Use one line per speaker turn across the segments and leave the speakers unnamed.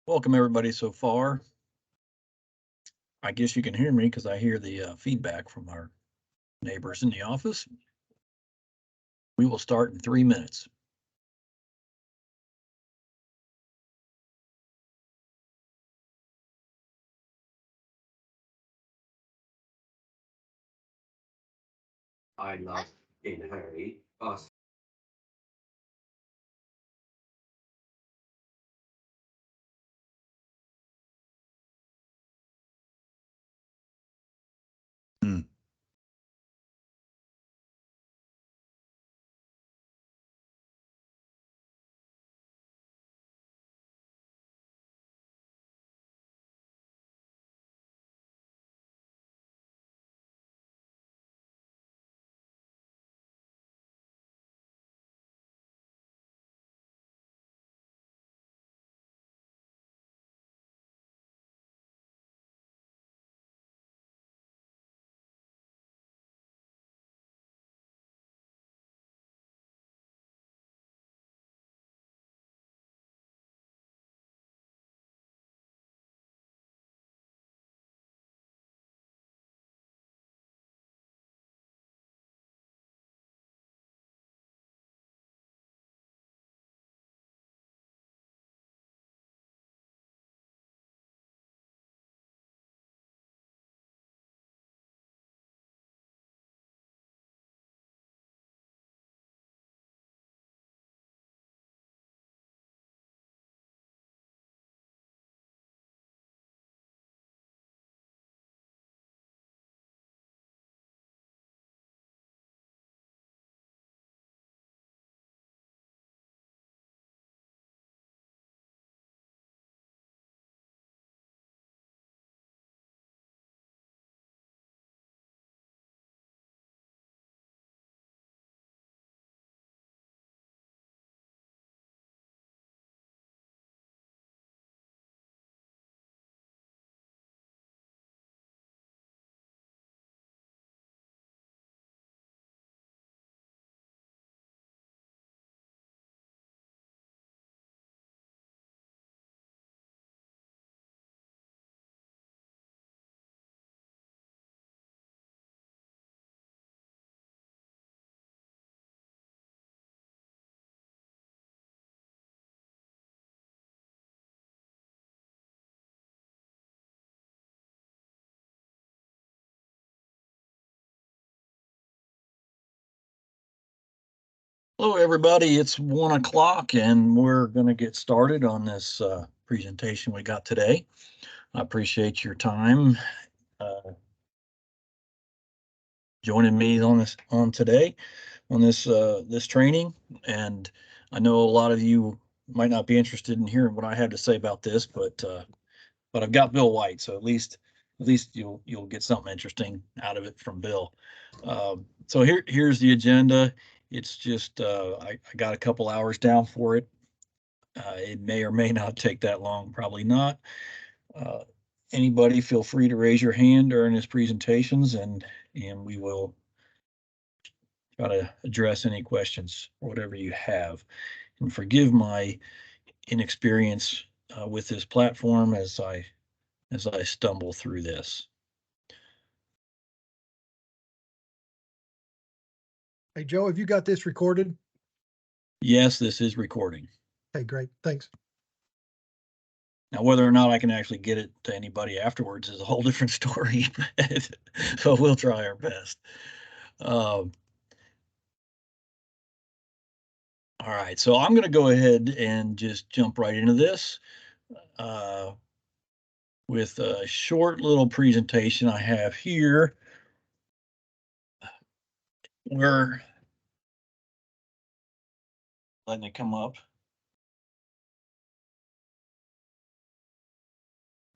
Welcome everybody so far. I guess you can hear me because I hear the feedback from our neighbors in the office. We will start in 3 minutes.
I love in Harry, but
Hmm. Hello everybody, it's 1 o'clock and we're going to get started on this presentation we got today. I appreciate your time joining me on this this training, and I know a lot of you might not be interested in hearing what I have to say about this, but I've got Bill White, so at least you'll get something interesting out of it from Bill. So here's the agenda. It's just I got a couple hours down for it. It may or may not take that long, probably not. Uh, Anybody feel free to raise your hand during his presentations, and we will try to address any questions or whatever you have. And forgive my inexperience with this platform as I stumble through this.
Hey, Joe, have you got this recorded?
Yes, this is recording.
Hey, great. Thanks.
Now, whether or not I can actually get it to anybody afterwards is a whole different story. So we'll try our best. All right, so I'm going to go ahead and just jump right into this with a short little presentation I have here. We're letting it come up.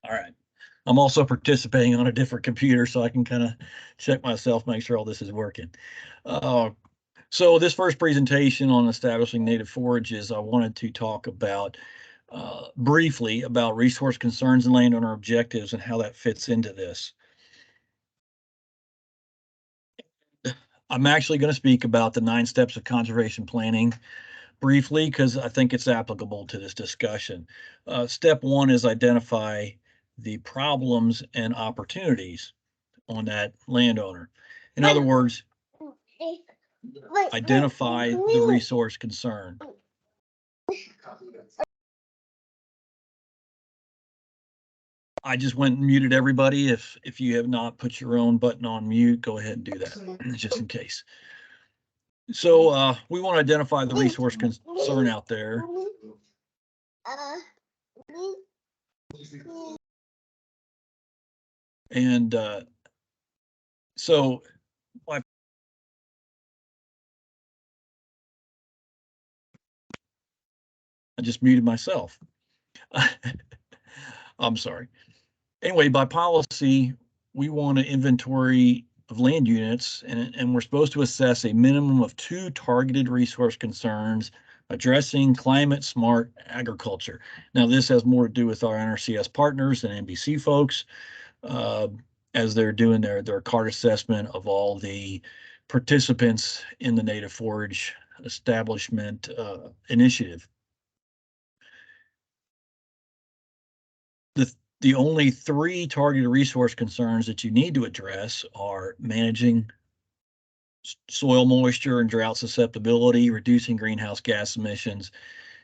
All right. I'm also participating on a different computer, so I can kind of check myself, make sure all this is working. So this first presentation on establishing native forages, I wanted to talk about briefly about resource concerns and landowner objectives and how that fits into this. I'm actually going to speak about the 9 steps of conservation planning briefly because I think it's applicable to this discussion. Step 1 is identify the problems and opportunities on that landowner. In other words, identify the resource concern. I just went and muted everybody. If you have not put your own button on mute, go ahead and do that, just in case. So we want to identify the resource concern out there. And so I just muted myself. I'm sorry. Anyway, by policy, we want an inventory of land units, and we're supposed to assess a minimum of 2 targeted resource concerns addressing climate smart agriculture. Now, this has more to do with our NRCS partners and NBC folks as they're doing their CART assessment of all the participants in the Native Forage Establishment Initiative. The only 3 targeted resource concerns that you need to address are managing soil moisture and drought susceptibility, reducing greenhouse gas emissions,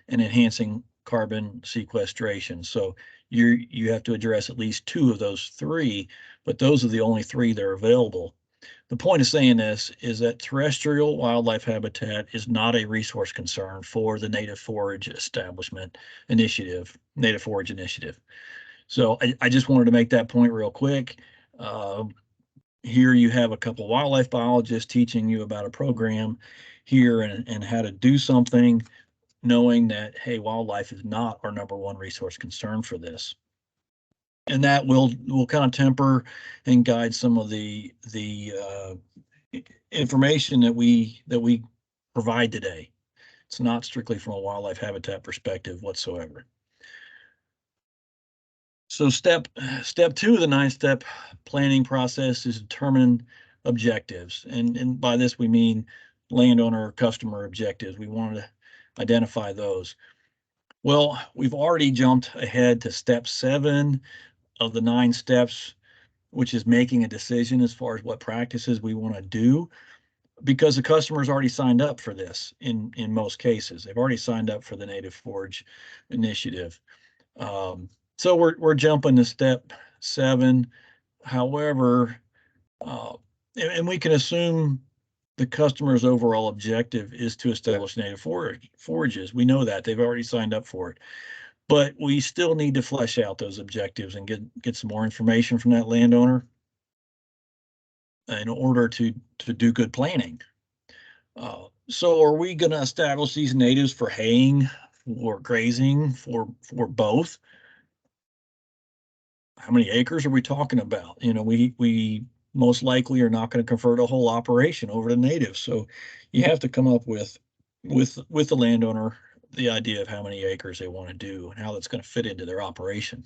and enhancing carbon sequestration. So you have to address at least 2 of those 3, but those are the only 3 that are available. The point of saying this is that terrestrial wildlife habitat is not a resource concern for the Native Forage Establishment Initiative, Native Forage Initiative. So I just wanted to make that point real quick. Here you have a couple of wildlife biologists teaching you about a program here and how to do something, knowing that, hey, wildlife is not our #1 resource concern for this. And that will kind of temper and guide some of the information that we provide today. It's not strictly from a wildlife habitat perspective whatsoever. So step 2 of the 9-step planning process is determine objectives. And by this, we mean landowner or customer objectives. We want to identify those. Well, we've already jumped ahead to step 7 of the 9 steps, which is making a decision as far as what practices we want to do, because the customer's already signed up for this in most cases. They've already signed up for the Native Forage Initiative. So we're jumping to step 7. However, and we can assume the customer's overall objective is to establish native forages. We know that they've already signed up for it, but we still need to flesh out those objectives and get some more information from that landowner in order to do good planning. So are we going to establish these natives for haying, for grazing, for both? How many acres are we talking about? You know, we most likely are not going to convert a whole operation over to natives. So you have to come up with the landowner the idea of how many acres they want to do and how that's going to fit into their operation.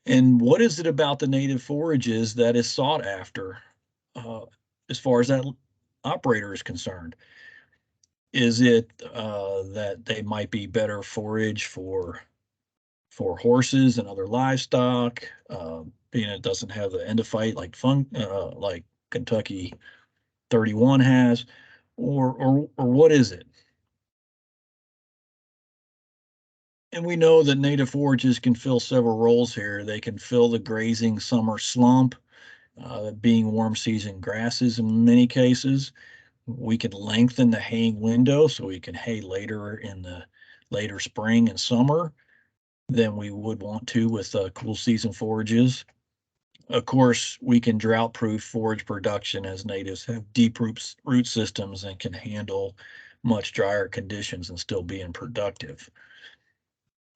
And what is it about the native forages that is sought after as far as that operator is concerned? Is it that they might be better forage for horses and other livestock, being it doesn't have the endophyte like Kentucky 31 has, or what is it? And we know that native forages can fill several roles here. They can fill the grazing summer slump, being warm season grasses in many cases. We can lengthen the haying window so we can hay later in the later spring and summer than we would want to with cool season forages. Of course, we can drought proof forage production as natives have deep root systems and can handle much drier conditions and still being productive.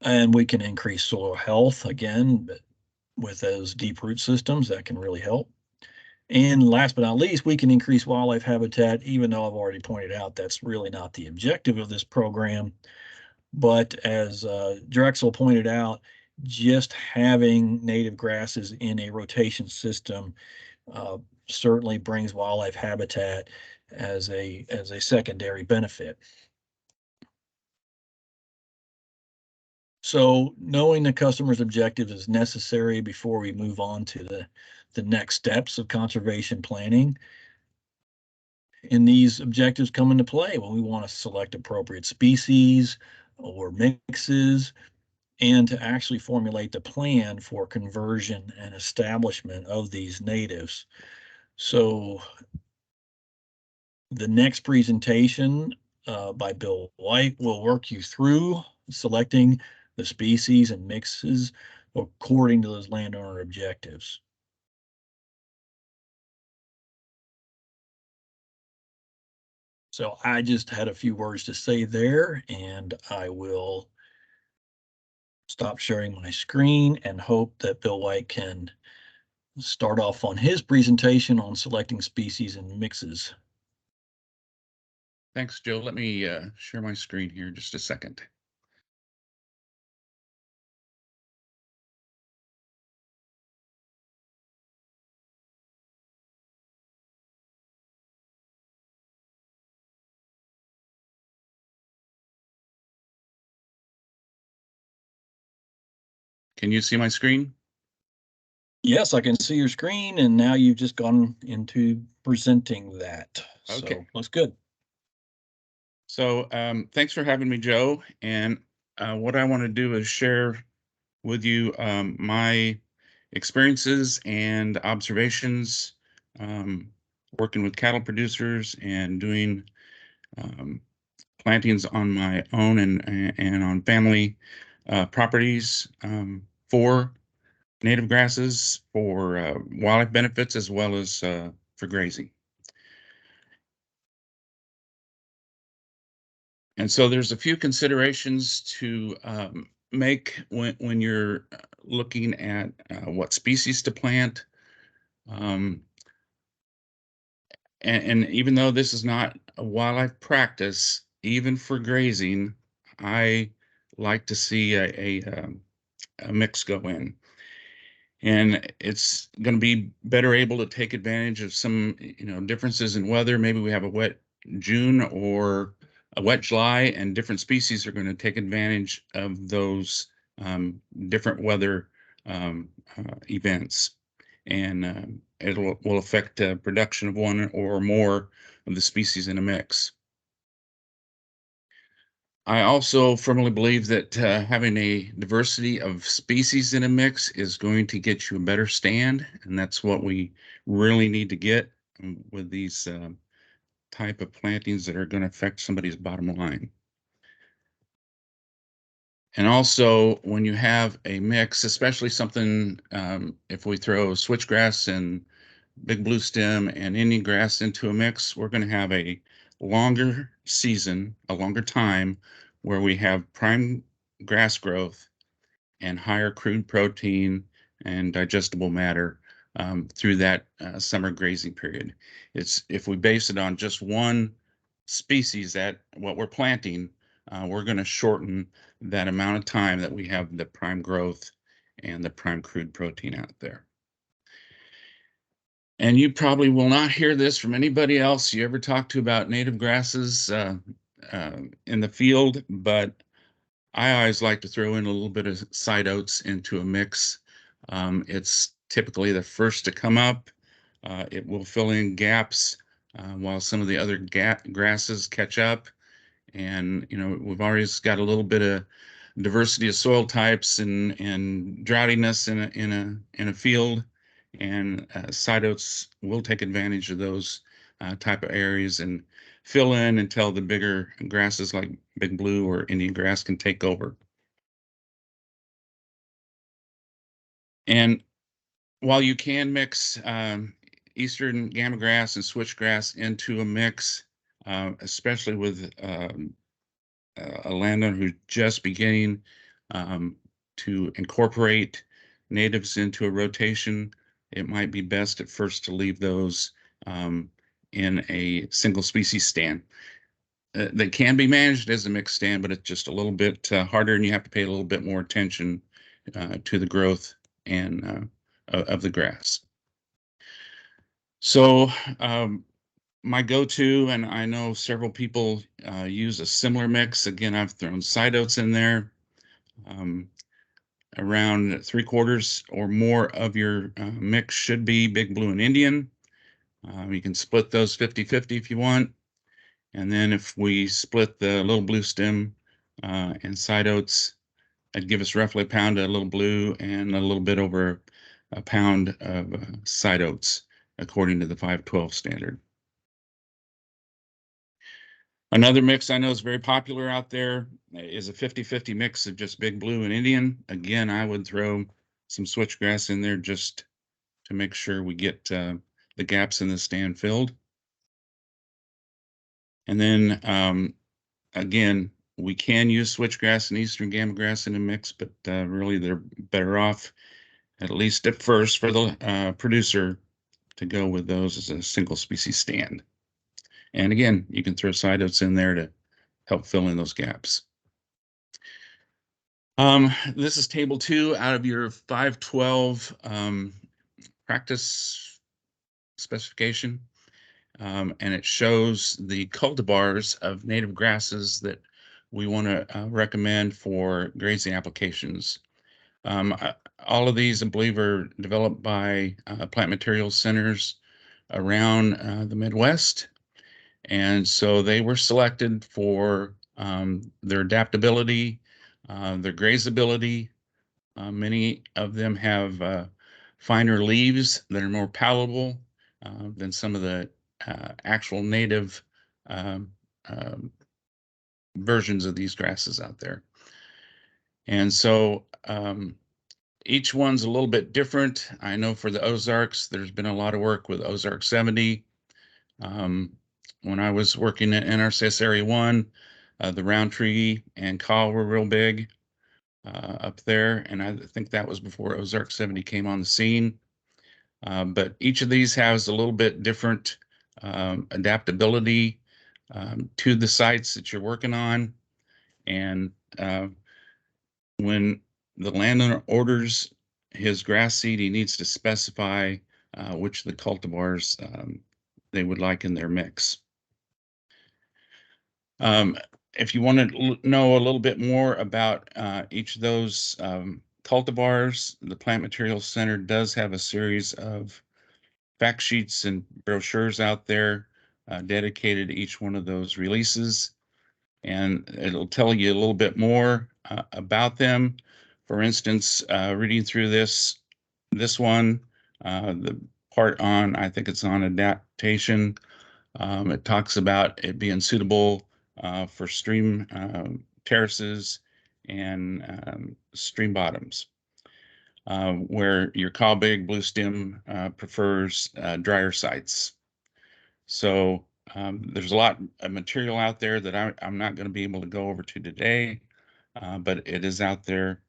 And we can increase soil health again, with those deep root systems. That can really help. And last but not least, we can increase wildlife habitat, even though I've already pointed out that's really not the objective of this program. But as Drexel pointed out, just having native grasses in a rotation system uh, certainly brings wildlife habitat as a secondary benefit. So knowing the customer's objectives is necessary before we move on to the next steps of conservation planning. And these objectives come into play when we want to select appropriate species or mixes and to actually formulate the plan for conversion and establishment of these natives. So the next presentation by Bill White will work you through selecting the species and mixes according to those landowner objectives. So I just had a few words to say there, and I will stop sharing my screen and hope that Bill White can start off on his presentation on selecting species and mixes.
Thanks, Joe. Let me share my screen here just a second. Can you see my screen?
Yes, I can see your screen, and now you've just gone into presenting that.
Okay.
So looks good.
So thanks for having me, Joe. And what I want to do is share with you my experiences and observations working with cattle producers and doing plantings on my own and on family properties for native grasses, for wildlife benefits, as well as for grazing. And so there's a few considerations to make when you're looking at what species to plant. Um, and even though this is not a wildlife practice, even for grazing, I like to see a mix go in. And it's going to be better able to take advantage of some, differences in weather. Maybe we have a wet June or a wet July, and different species are going to take advantage of those different weather events, and it will affect production of one or more of the species in a mix. I also firmly believe that having a diversity of species in a mix is going to get you a better stand, and that's what we really need to get with these type of plantings that are going to affect somebody's bottom line. And also, when you have a mix, especially something, if we throw switchgrass and big blue stem and Indian grass into a mix, we're going to have a longer season, a longer time where we have prime grass growth and higher crude protein and digestible matter through that summer grazing period. It's if we base it on just one species, that what we're planting, we're going to shorten that amount of time that we have the prime growth and the prime crude protein out there. And you probably will not hear this from anybody else you ever talk to about native grasses in the field, but I always like to throw in a little bit of side oats into a mix. It's typically the first to come up. It will fill in gaps while some of the other grasses catch up. And we've always got a little bit of diversity of soil types and droughtiness in a field, and side oats will take advantage of those type of areas and fill in until the bigger grasses like big blue or Indian grass can take over. And while you can mix eastern gamagrass and switchgrass into a mix, especially with a landowner who's just beginning to incorporate natives into a rotation, it might be best at first to leave those in a single species stand. They can be managed as a mixed stand, but it's just a little bit harder, and you have to pay a little bit more attention to the growth and of the grass. So my go-to, and I know several people use a similar mix. Again, I've thrown side oats in there. Around 3/4 or more of your mix should be Big Blue and Indian. You can split those 50-50 if you want. And then if we split the little blue stem and side oats, that'd give us roughly a pound of little blue and a little bit over a pound of side oats, according to the 512 standard. Another mix I know is very popular out there is a 50-50 mix of just Big Blue and Indian. Again, I would throw some switchgrass in there just to make sure we get the gaps in the stand filled. And then again, we can use switchgrass and eastern gamagrass in a mix, but really they're better off, at least at first, for the producer to go with those as a single species stand. And again, you can throw side oats in there to help fill in those gaps. This is table 2 out of your 512 practice specification. And it shows the cultivars of native grasses that we want to recommend for grazing applications. All of these, I believe, are developed by plant materials centers around the Midwest. And so they were selected for their adaptability, their grazability. Many of them have finer leaves that are more palatable than some of the actual native versions of these grasses out there. And so each one's a little bit different. I know for the Ozarks, there's been a lot of work with Ozark 70. When I was working at NRCS Area 1, the Roundtree and Call were real big up there, and I think that was before Ozark 70 came on the scene. But each of these has a little bit different adaptability to the sites that you're working on. And when the landowner orders his grass seed, he needs to specify which of the cultivars they would like in their mix. If you want to know a little bit more about each of those cultivars, the Plant Materials Center does have a series of fact sheets and brochures out there dedicated to each one of those releases, and it'll tell you a little bit more about them. For instance, reading through this one, the part on, I think it's on adaptation, it talks about it being suitable for stream terraces and stream bottoms, where your call big blue stem prefers drier sites. So there's a lot of material out there that I'm not going to be able to go over to today, but it is out there.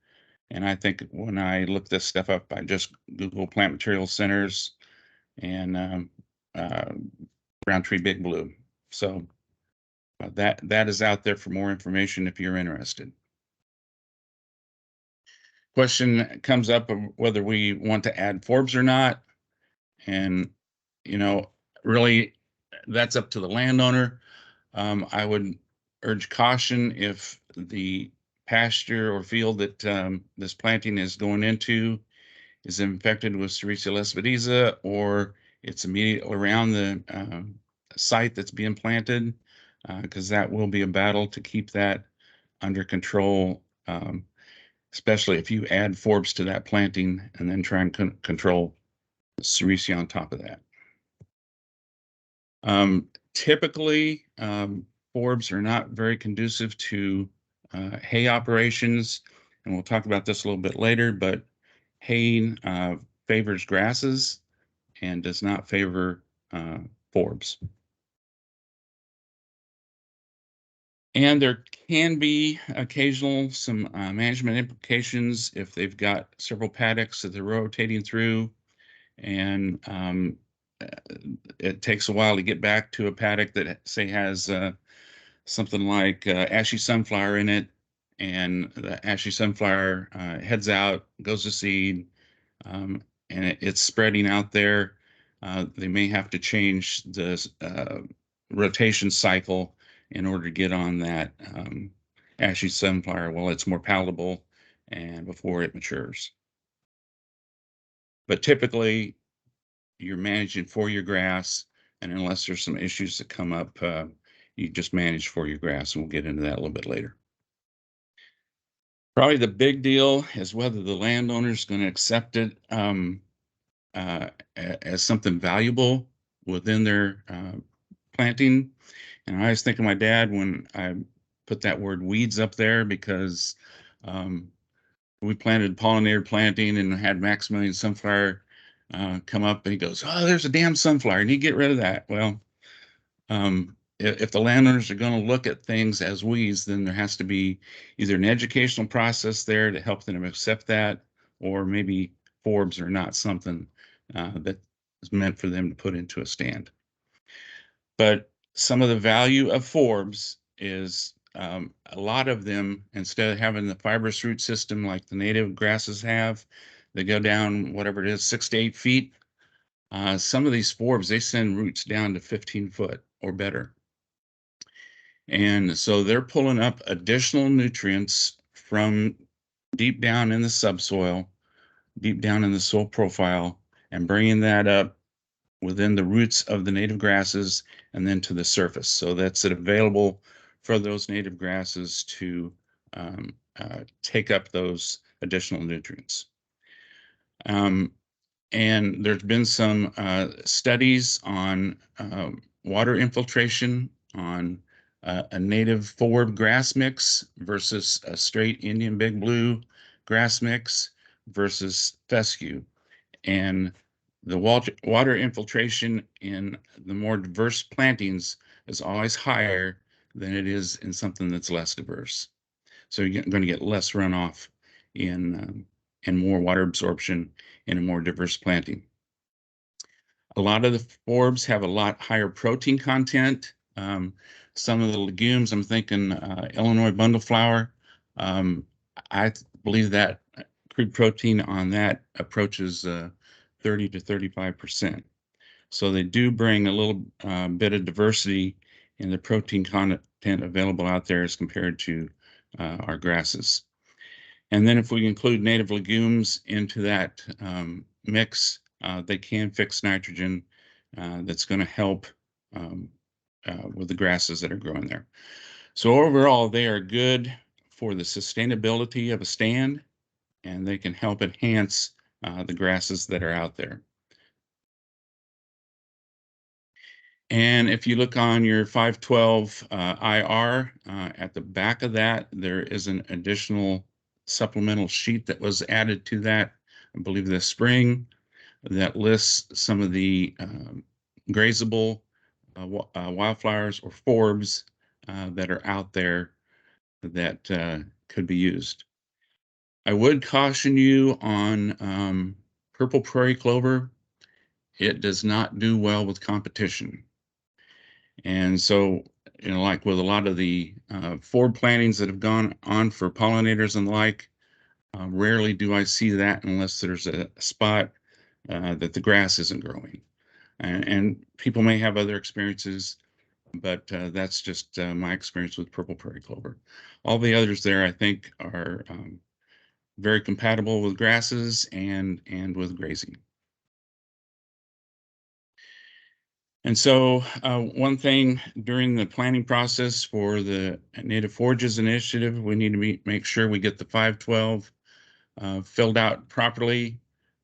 And I think when I look this stuff up, I just Google plant material centers and Roundtree Big Blue. So that is out there for more information if you're interested. Question comes up of whether we want to add forbs or not. And, you know, really that's up to the landowner. I would urge caution if the pasture or field that this planting is going into is infected with Sericea lespedeza, or it's immediately around the site that's being planted, because that will be a battle to keep that under control, especially if you add forbs to that planting and then try and control Sericea on top of that. Typically, forbs are not very conducive to hay operations, and we'll talk about this a little bit later, but haying favors grasses and does not favor forbs. And there can be occasional some management implications if they've got several paddocks that they're rotating through, and it takes a while to get back to a paddock that say has something like ashy sunflower in it, and the ashy sunflower heads out, goes to seed, and it's spreading out there. They may have to change the rotation cycle in order to get on that ashy sunflower while it's more palatable and before it matures. But typically, you're managing for your grass, and unless there's some issues that come up, you just manage for your grass, and we'll get into that a little bit later. Probably the big deal is whether the landowner is going to accept it as something valuable within their planting. And I always think of my dad when I put that word weeds up there, because we planted pollinator planting and had Maximilian sunflower come up, and he goes, "Oh, there's a damn sunflower. You need to get rid of that." Well, if the landowners are going to look at things as weeds, then there has to be either an educational process there to help them accept that, or maybe forbs are not something that is meant for them to put into a stand. But some of the value of forbs is a lot of them, instead of having the fibrous root system like the native grasses have, they go down whatever it is, 6 to 8 feet. Some of these forbs, they send roots down to 15 foot or better. And so they're pulling up additional nutrients from deep down in the subsoil, deep down in the soil profile, and bringing that up within the roots of the native grasses and then to the surface. So that's it available for those native grasses to take up those additional nutrients. And there's been some studies on water infiltration on a native forb grass mix versus a straight Indian Big Blue grass mix versus fescue. And the water infiltration in the more diverse plantings is always higher than it is in something that's less diverse. So you're going to get less runoff in more water absorption in a more diverse planting. A lot of the forbs have a lot higher protein content. Some of the legumes, I'm thinking Illinois bundleflower, I believe that crude protein on that approaches 30 to 35%. So they do bring a little bit of diversity in the protein content available out there as compared to our grasses. And then if we include native legumes into that mix, they can fix nitrogen. That's going to help with the grasses that are growing there. So overall, they are good for the sustainability of a stand, and they can help enhance the grasses that are out there. And if you look on your 512 IR, at the back of that, there is an additional supplemental sheet that was added to that, I believe this spring, that lists some of the grazable wildflowers or forbs that are out there that could be used. I would caution you on purple prairie clover. It does not do well with competition. And so, like with a lot of the forb plantings that have gone on for pollinators and the like, rarely do I see that unless there's a spot that the grass isn't growing. And people may have other experiences, but that's just my experience with purple prairie clover. All the others there, I think, are very compatible with grasses and with grazing. And so one thing during the planning process for the Native Forages Initiative, we need to make sure we get the 512 filled out properly.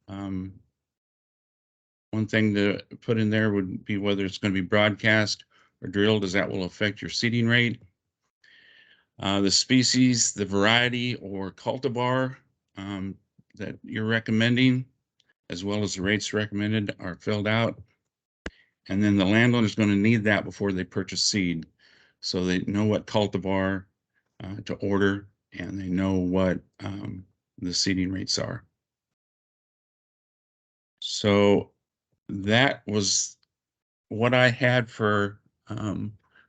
One thing to put in there would be whether it's going to be broadcast or drilled, as that will affect your seeding rate. The species, the variety or cultivar that you're recommending, as well as the rates recommended, are filled out. And then the landowner is going to need that before they purchase seed. so they know what cultivar to order, and they know what the seeding rates are. So that was what I had for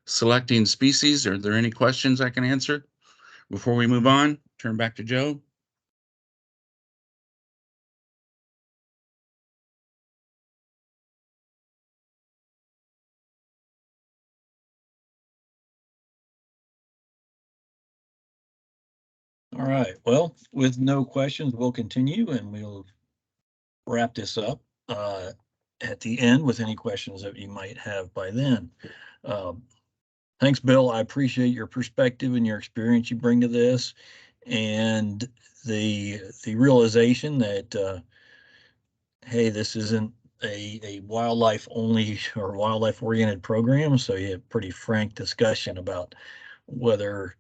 selecting species. Are there any questions I can answer before we move on? Turn back to Joe.
All right, well, with no questions, we'll continue and we'll wrap this up at the end with any questions that you might have by then. Thanks, Bill. I appreciate your perspective and your experience you bring to this, and the realization that hey, this isn't a wildlife only or wildlife oriented program, so you have pretty frank discussion about whether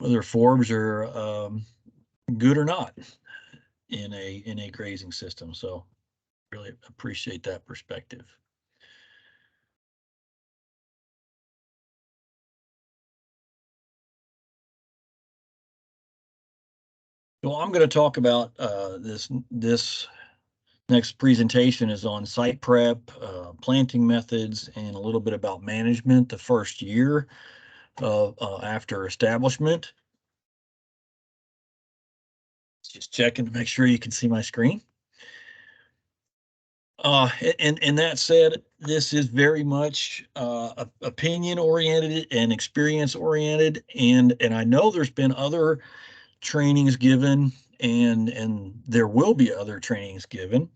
forbs are good or not in a grazing system. So really appreciate that perspective. Well, I'm going to talk about this next presentation is on site prep, planting methods, and a little bit about management the first year of after establishment. Just checking to make sure you can see my screen. And that said, this is very much opinion oriented and experience oriented, and I know there's been other trainings given, and there will be other trainings given,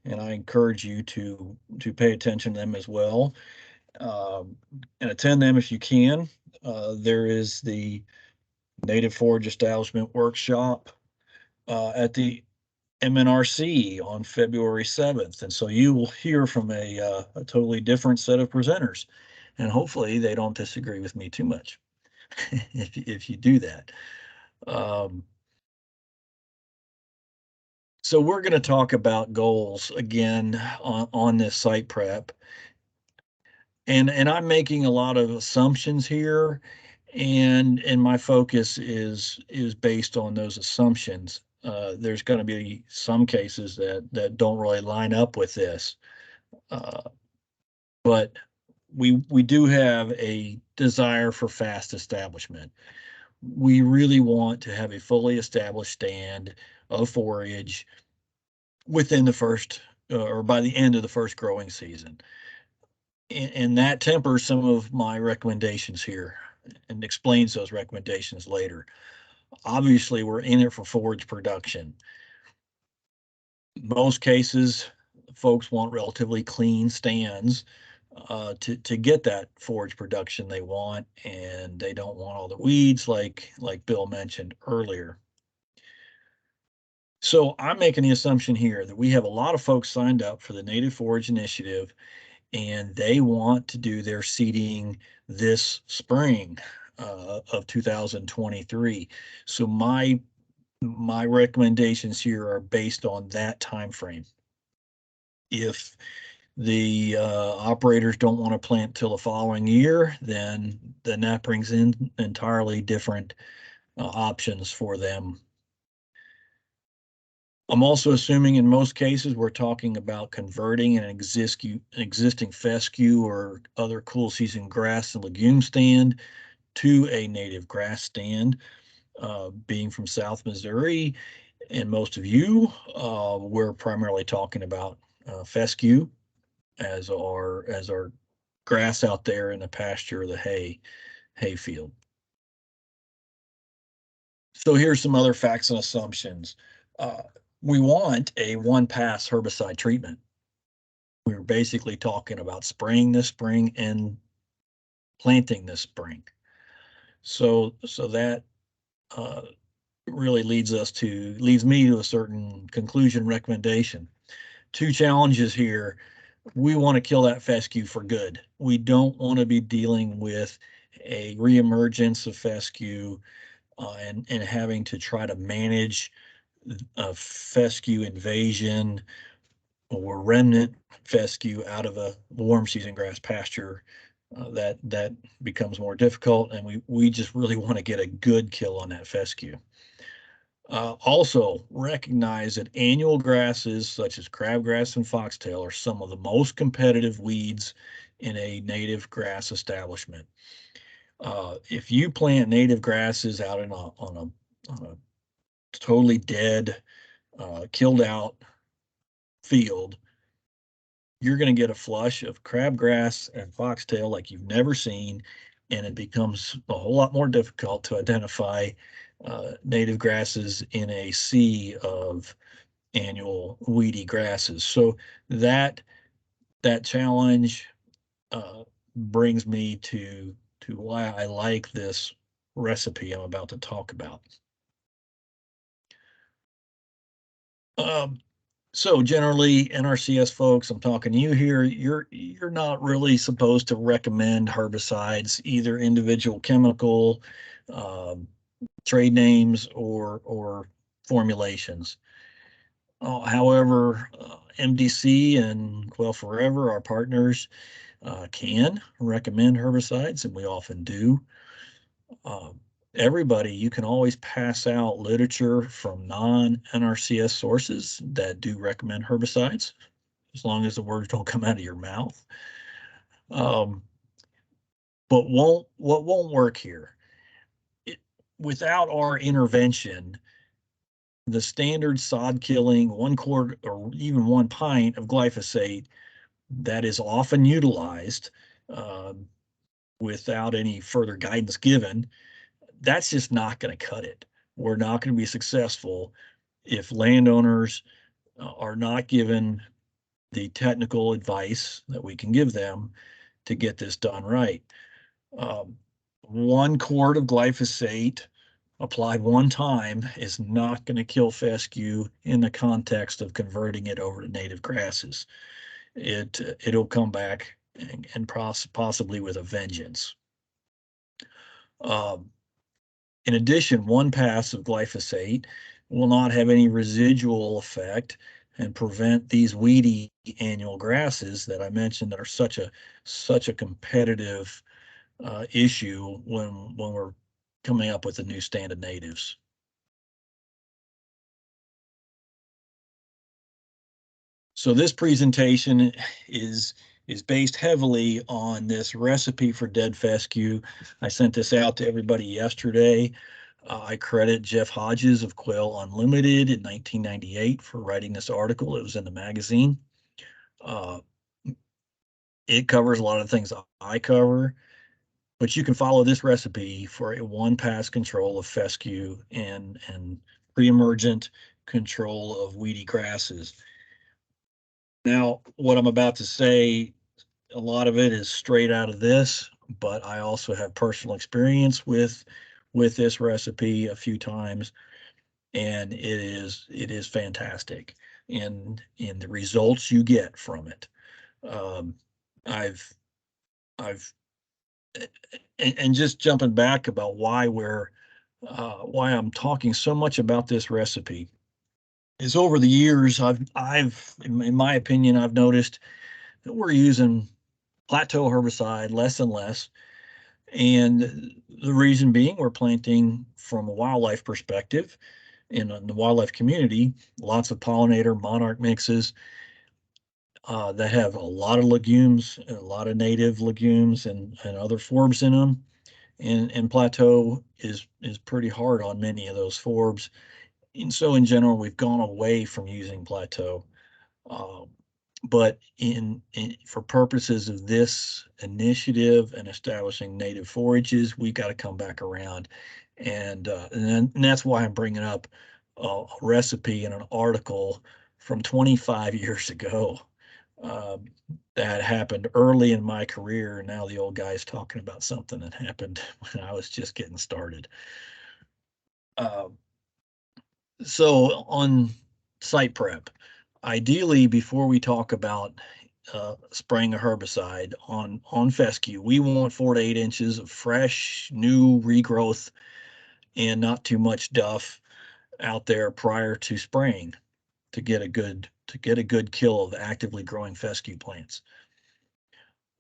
and I encourage you to pay attention to them as well, and attend them if you can. There is the Native Forage Establishment Workshop at the MNRC on February 7th. And so you will hear from a totally different set of presenters. And hopefully they don't disagree with me too much if you do that. So we're going to talk about goals again on this site prep. And I'm making a lot of assumptions here, and my focus is based on those assumptions. There's going to be some cases that don't really line up with this, but we do have a desire for fast establishment. We really want to have a fully established stand of forage within the first or by the end of the first growing season. And that tempers some of my recommendations here and explains those recommendations later. Obviously, we're in it for forage production. Most cases, folks want relatively clean stands to get that forage production they want, and they don't want all the weeds like Bill mentioned earlier. So I'm making the assumption here that we have a lot of folks signed up for the Native Forage Initiative, and they want to do their seeding this spring of 2023. So my recommendations here are based on that time frame. If the operators don't want to plant till the following year, then that brings in entirely different options for them. I'm also assuming in most cases we're talking about converting an existing fescue or other cool season grass and legume stand to a native grass stand. Being from South Missouri, and most of you, we're primarily talking about fescue as our grass out there in the pasture, the hay field. So here's some other facts and assumptions. We want a one-pass herbicide treatment. We're basically talking about spraying this spring and planting this spring. So that really leads me to a certain conclusion recommendation. Two challenges here. We want to kill that fescue for good. We don't want to be dealing with a reemergence of fescue and having to try to manage a fescue invasion or remnant fescue out of a warm season grass pasture that becomes more difficult, and we just really want to get a good kill on that fescue. Also recognize that annual grasses such as crabgrass and foxtail are some of the most competitive weeds in a native grass establishment. If you plant native grasses out on a totally dead, killed out field, you're going to get a flush of crabgrass and foxtail like you've never seen, and it becomes a whole lot more difficult to identify native grasses in a sea of annual weedy grasses. So that challenge brings me to why I like this recipe I'm about to talk about. So generally, NRCS folks, I'm talking to you here, you're not really supposed to recommend herbicides, either individual chemical, trade names, or formulations. However, MDC and Quail Forever, our partners, can recommend herbicides, and we often do. Everybody, you can always pass out literature from non-NRCS sources that do recommend herbicides, as long as the words don't come out of your mouth. But what won't work here? Without our intervention, the standard sod killing 1 quart or even 1 pint of glyphosate that is often utilized without any further guidance given, that's just not going to cut it. We're not going to be successful if landowners are not given the technical advice that we can give them to get this done right. 1 quart of glyphosate applied one time is not going to kill fescue in the context of converting it over to native grasses. It'll come back and possibly with a vengeance. In addition, 1 pass of glyphosate will not have any residual effect and prevent these weedy annual grasses that I mentioned that are such a competitive issue when we're coming up with a new stand of natives. So this presentation is based heavily on this recipe for dead fescue. I sent this out to everybody yesterday. I credit Jeff Hodges of Quail Unlimited in 1998 for writing this article. It was in the magazine. It covers a lot of things I cover, but you can follow this recipe for a 1 pass control of fescue and pre-emergent control of weedy grasses. Now, what I'm about to say, a lot of it is straight out of this, but I also have personal experience with this recipe a few times, and it is fantastic in the results you get from it. I've and just jumping back about why I'm talking so much about this recipe is over the years I've in my opinion I've noticed that we're using plateau herbicide less and less, and the reason being we're planting from a wildlife perspective in the wildlife community, lots of pollinator monarch mixes that have a lot of legumes, a lot of native legumes and other forbs in them, and plateau is pretty hard on many of those forbs. And so in general, we've gone away from using plateau. But for purposes of this initiative and establishing native forages, we've got to come back around. And that's why I'm bringing up a recipe in an article from 25 years ago that happened early in my career. Now the old guy's talking about something that happened when I was just getting started. So on site prep, ideally, before we talk about spraying a herbicide on fescue, we want 4 to 8 inches of fresh, new regrowth and not too much duff out there prior to spraying to get a good kill of actively growing fescue plants.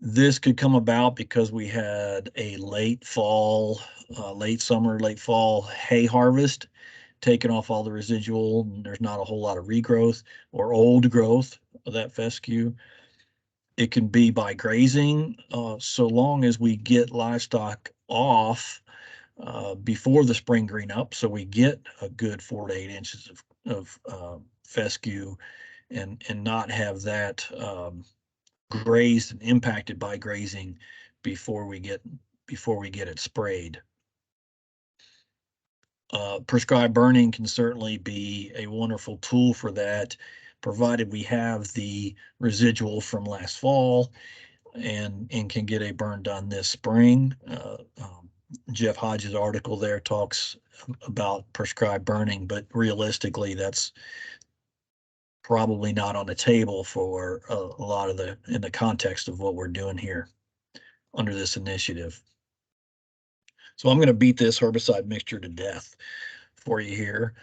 This could come about because we had a late fall, late summer, late fall hay harvest, taking off all the residual, and there's not a whole lot of regrowth or old growth of that fescue. It can be by grazing, so long as we get livestock off before the spring green up, so we get a good 4 to 8 inches of fescue, and not have that grazed and impacted by grazing before we get it sprayed. Prescribed burning can certainly be a wonderful tool for that, provided we have the residual from last fall and can get a burn done this spring. Jeff Hodges' article there talks about prescribed burning, but realistically, that's probably not on the table for a lot of in the context of what we're doing here under this initiative. So I'm going to beat this herbicide mixture to death for you here.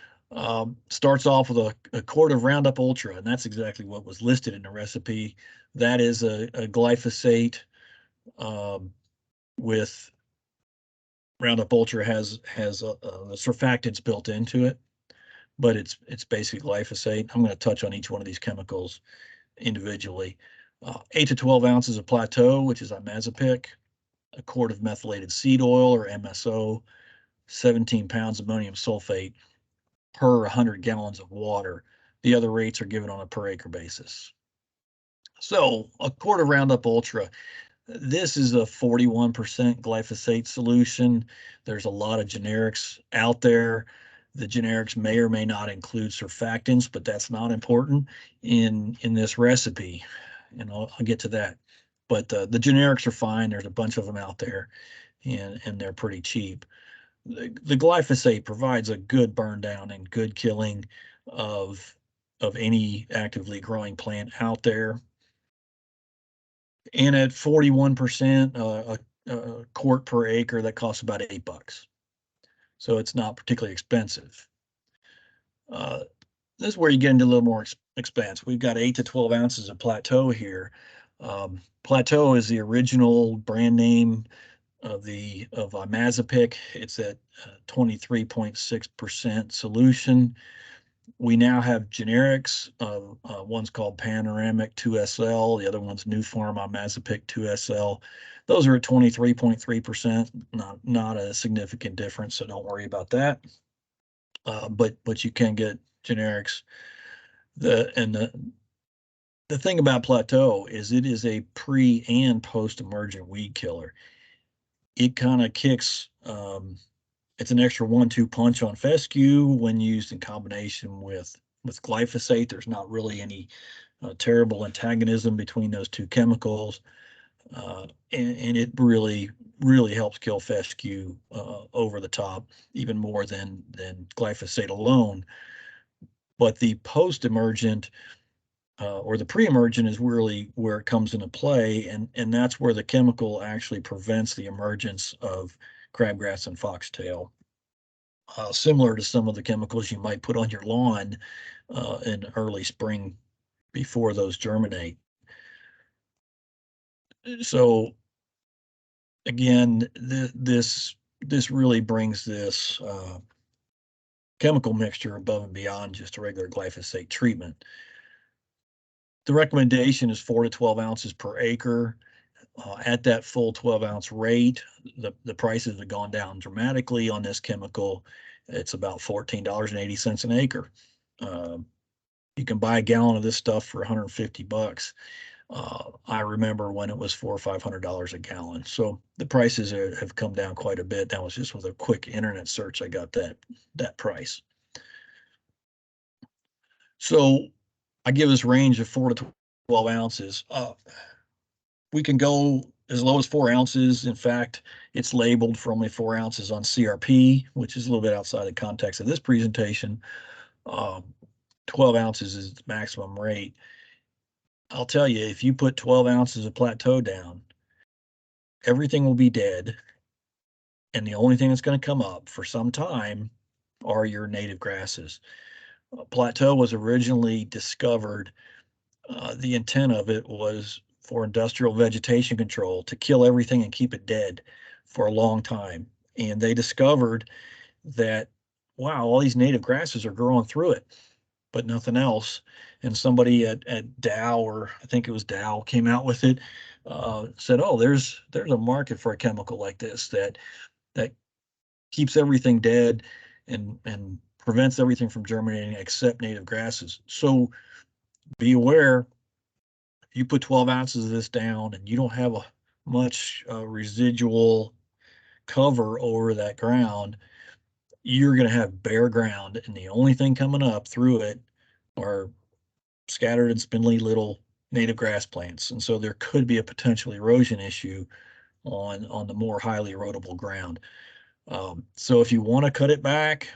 Starts off with a quart of Roundup Ultra, and that's exactly what was listed in the recipe. That is a glyphosate with Roundup Ultra has surfactants built into it, but it's basically glyphosate. I'm going to touch on each one of these chemicals individually. 8 to 12 ounces of Plateau, which is imazapic, a quart of methylated seed oil or MSO, 17 pounds ammonium sulfate per 100 gallons of water. The other rates are given on a per acre basis. So a quart of Roundup Ultra. This is a 41% glyphosate solution. There's a lot of generics out there. The generics may or may not include surfactants, but that's not important in this recipe, and I'll get to that. But the generics are fine. There's a bunch of them out there, and they're pretty cheap. The glyphosate provides a good burn down and good killing of any actively growing plant out there. And at 41%, a quart per acre, that costs about $8. So it's not particularly expensive. This is where you get into a little more expense. We've got 8 to 12 ounces of Plateau here. Plateau is the original brand name of imazapic. It's at 23.6% solution. We now have generics. One's called Panoramic 2SL. The other one's New Farm imazapic 2SL. Those are at 23.3%. Not a significant difference, so don't worry about that. But you can get generics. The thing about Plateau is it is a pre and post emergent weed killer. It kind of kicks. It's an extra 1-2 punch on fescue when used in combination with glyphosate. There's not really any terrible antagonism between those two chemicals, and it really helps kill fescue over the top, even more than glyphosate alone. But the post-emergent or the pre-emergent is really where it comes into play, and that's where the chemical actually prevents the emergence of crabgrass and foxtail. Similar to some of the chemicals you might put on your lawn in early spring before those germinate. So again, this really brings this chemical mixture above and beyond just a regular glyphosate treatment. The recommendation is 4 to 12 ounces per acre. At that full 12-ounce rate, the prices have gone down dramatically on this chemical. It's about $14.80 an acre. You can buy a gallon of this stuff for $150. I remember when it was $400 or $500 a gallon. So the prices have come down quite a bit. That was just with a quick internet search. I got that price. So I give this range of 4 to 12 ounces. We can go as low as 4 ounces. In fact, it's labeled for only 4 ounces on CRP, which is a little bit outside the context of this presentation. 12 ounces is the maximum rate. I'll tell you, if you put 12 ounces of Plateau down, everything will be dead. And the only thing that's going to come up for some time are your native grasses. Plateau was originally discovered. The intent of it was for industrial vegetation control to kill everything and keep it dead for a long time. And they discovered that, wow, all these native grasses are growing through it, but nothing else. And somebody at Dow, or I think it was Dow, came out with it, said, oh, there's a market for a chemical like this that keeps everything dead and prevents everything from germinating except native grasses. So be aware, if you put 12 ounces of this down and you don't have a much residual cover over that ground, you're going to have bare ground, and the only thing coming up through it are scattered and spindly little native grass plants. And so there could be a potential erosion issue on the more highly erodible ground. So if you want to cut it back,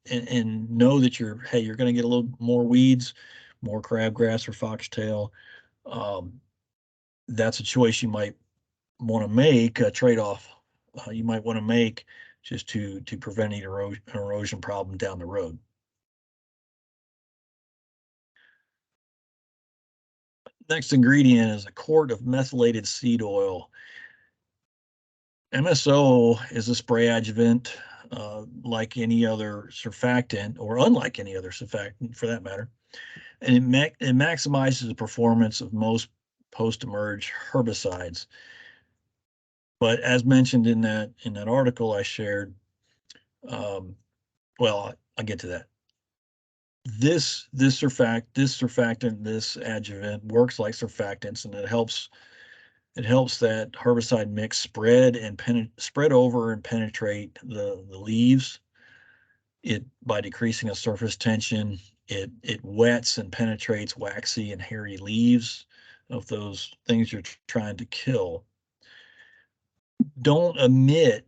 and know that you're going to get a little more weeds, more crabgrass or foxtail, that's a choice you might want to make, a trade-off you might want to make, just to prevent an erosion problem down the road. Next ingredient is a quart of methylated seed oil. MSO is a spray adjuvant, like any other surfactant, or unlike any other surfactant for that matter, and it maximizes the performance of most post-emerge herbicides. But as mentioned in that article I shared, well, I'll get to that. This surfactant, this adjuvant works like surfactants, and it helps that herbicide mix spread over and penetrate the leaves. By decreasing a surface tension, it wets and penetrates waxy and hairy leaves of those things you're trying to kill. Don't omit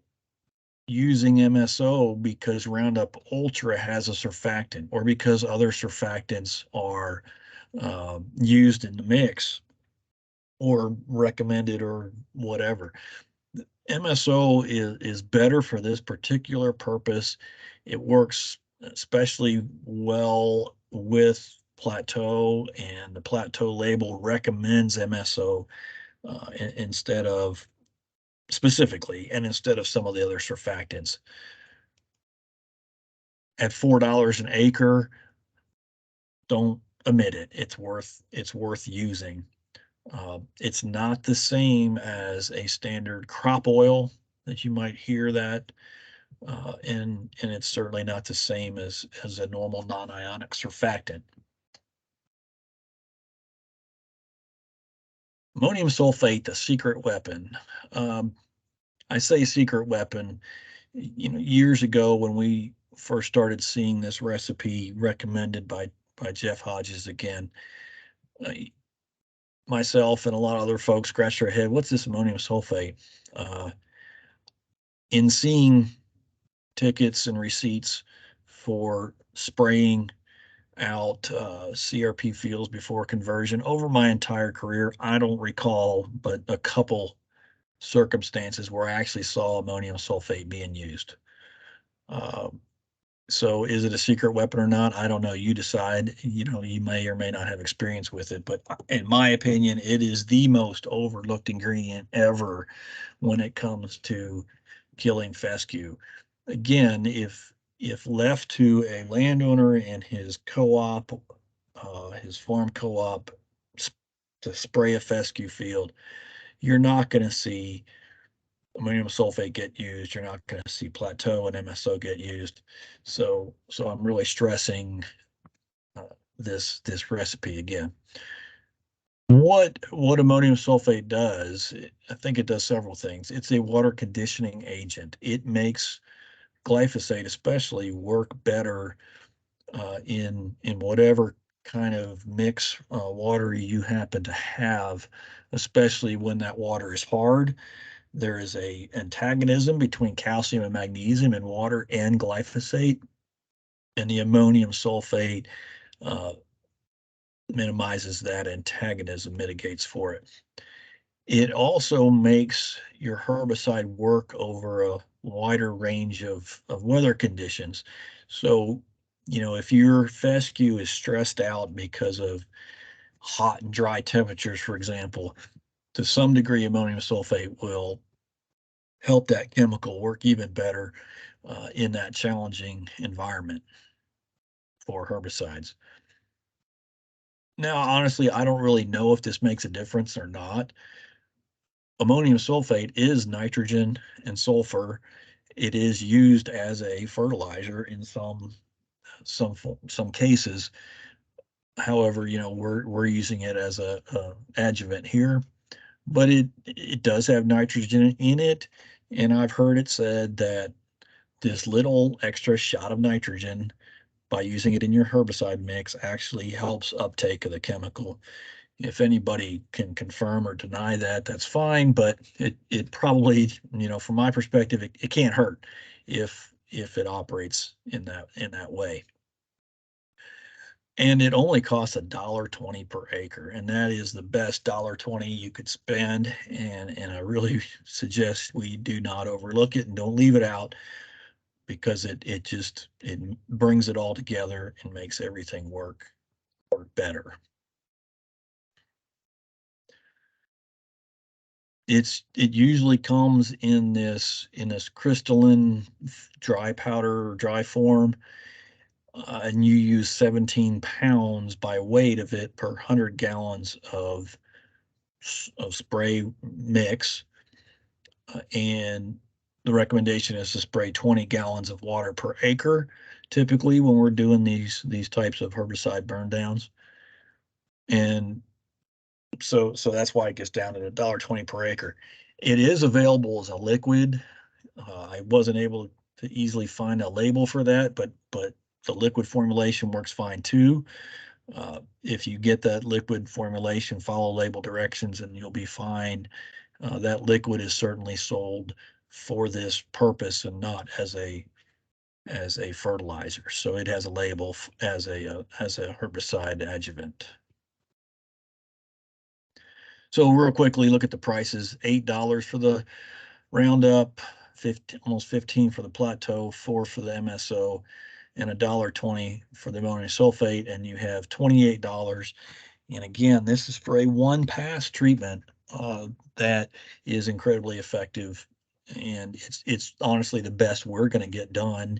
using MSO because Roundup Ultra has a surfactant, or because other surfactants are used in the mix or recommended or whatever. MSO is better for this particular purpose. It works especially well with Plateau, and the Plateau label recommends MSO instead of specifically, and instead of some of the other surfactants. At $4 an acre, don't omit it. It's worth using. It's not the same as a standard crop oil that you might hear that, and it's certainly not the same as a normal non-ionic surfactant. Ammonium sulfate, the secret weapon. I say secret weapon. Years ago when we first started seeing this recipe recommended by Jeff Hodges again, myself and a lot of other folks scratched their head, what's this ammonium sulfate? In seeing tickets and receipts for spraying out CRP fields before conversion over my entire career, I don't recall but a couple circumstances where I actually saw ammonium sulfate being used. So is it a secret weapon or not? I don't know. You decide. You may or may not have experience with it, but in my opinion, it is the most overlooked ingredient ever when it comes to killing fescue. Again, if left to a landowner and his co-op, his farm co-op, to spray a fescue field, you're not going to see ammonium sulfate get used. You're not going to see Plateau and MSO get used. So I'm really stressing this recipe again. What ammonium sulfate does, I think it does several things. It's a water conditioning agent. It makes glyphosate especially work better in whatever kind of mix water you happen to have, especially when that water is hard. There is a antagonism between calcium and magnesium in water and glyphosate, and the ammonium sulfate minimizes that antagonism, mitigates for it. It also makes your herbicide work over a wider range of weather conditions. So, if your fescue is stressed out because of hot and dry temperatures, for example, to some degree, ammonium sulfate will help that chemical work even better in that challenging environment for herbicides. Now, honestly, I don't really know if this makes a difference or not. Ammonium sulfate is nitrogen and sulfur. It is used as a fertilizer in some cases. However, we're using it as a adjuvant here, but it does have nitrogen in it, and I've heard it said that this little extra shot of nitrogen by using it in your herbicide mix actually helps uptake of the chemical. If anybody can confirm or deny that, that's fine, but it probably, from my perspective, it can't hurt if it operates in that way. And it only costs $1.20 per acre, and that is the best $1.20 you could spend. And I really suggest we do not overlook it and don't leave it out, because it brings it all together and makes everything work better. It usually comes in this crystalline dry powder or dry form, and you use 17 pounds by weight of it per 100 gallons of spray mix, and the recommendation is to spray 20 gallons of water per acre typically when we're doing these types of herbicide burn downs. And so that's why it gets down to $1.20 per acre. It is available as a liquid. I wasn't able to easily find a label for that, but the liquid formulation works fine too. If you get that liquid formulation, follow label directions and you'll be fine. That liquid is certainly sold for this purpose and not as a fertilizer. So it has a label as a herbicide adjuvant. So real quickly, look at the prices. $8 for the Roundup, almost 15 for the Plateau, 4 for the MSO, and $1.20 for the ammonium sulfate, and you have $28. And again, this is for a one-pass treatment that is incredibly effective, and it's honestly the best we're going to get done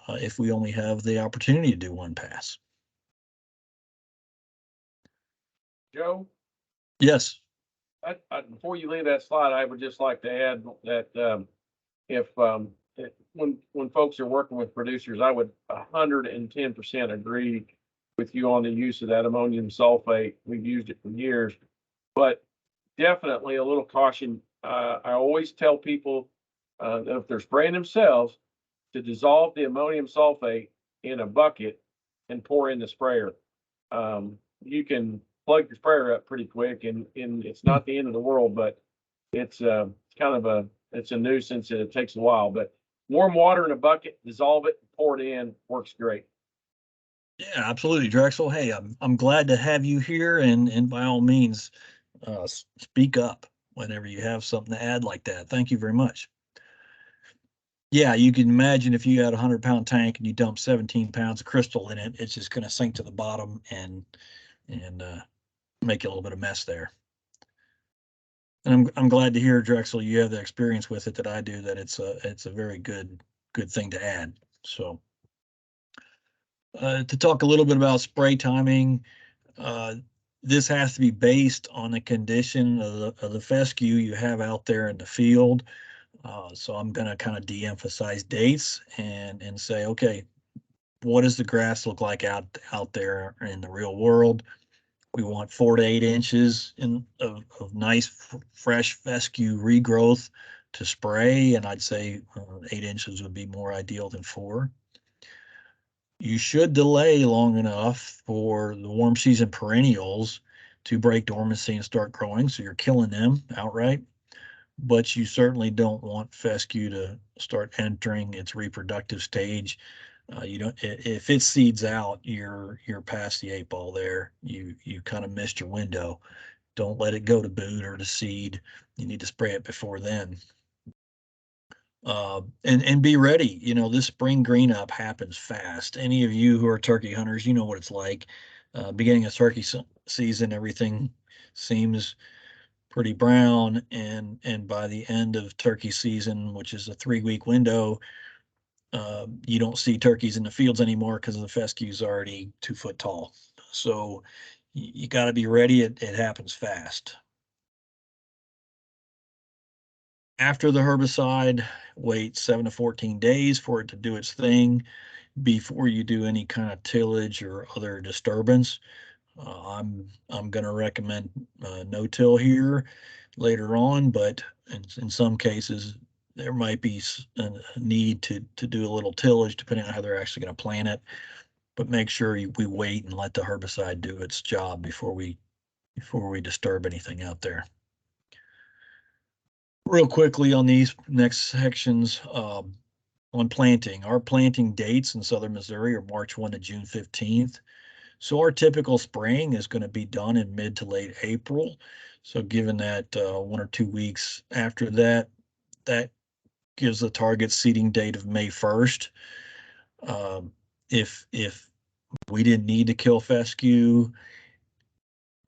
if we only have the opportunity to do one pass.
Joe,
Yes.
before you leave that slide, I would just like to add that when folks are working with producers, I would 110% agree with you on the use of that ammonium sulfate. We've used it for years, but definitely a little caution. I always tell people that if they're spraying themselves, to dissolve the ammonium sulfate in a bucket and pour in the sprayer. You can plug your sprayer up pretty quick, and it's not the end of the world, but it's kind of it's a nuisance and it takes a while. But warm water in a bucket, dissolve it, pour it in, works great.
Yeah, absolutely, Drexel. Hey, I'm glad to have you here, and by all means, speak up whenever you have something to add like that. Thank you very much. Yeah, you can imagine if you had a 100-pound tank and you dump 17 pounds of crystal in it, it's just going to sink to the bottom and make a little bit of mess there. And I'm glad to hear, Drexel, you have the experience with it that I do, that it's a very good thing to add. So to talk a little bit about spray timing, this has to be based on the condition of the fescue you have out there in the field. So I'm going to kind of de-emphasize dates and say, okay, what does the grass look like out there in the real world? We want 4 to 8 inches of nice fresh fescue regrowth to spray, and I'd say 8 inches would be more ideal than 4. You should delay long enough for the warm season perennials to break dormancy and start growing, so you're killing them outright. But you certainly don't want fescue to start entering its reproductive stage. You don't, if it seeds out, you're past the 8 ball there. You kind of missed your window. Don't let it go to boot or to seed. You need to spray it before then. And be ready. This spring green up happens fast. Any of you who are turkey hunters, you know what it's like. Beginning of turkey season, everything seems pretty brown, and by the end of turkey season, which is a 3-week window, you don't see turkeys in the fields anymore because the fescue is already 2 foot tall. So you got to be ready. It happens fast. After the herbicide, wait 7 to 14 days for it to do its thing before you do any kind of tillage or other disturbance. I'm going to recommend no-till here later on, but in some cases there might be a need to do a little tillage depending on how they're actually going to plant it. But make sure we wait and let the herbicide do its job before we disturb anything out there. Real quickly on these next sections, on planting. Our planting dates in southern Missouri are March 1 to June 15th. So our typical spraying is going to be done in mid to late April. So given that 1 or 2 weeks after that, that gives the target seeding date of May 1st. If we didn't need to kill fescue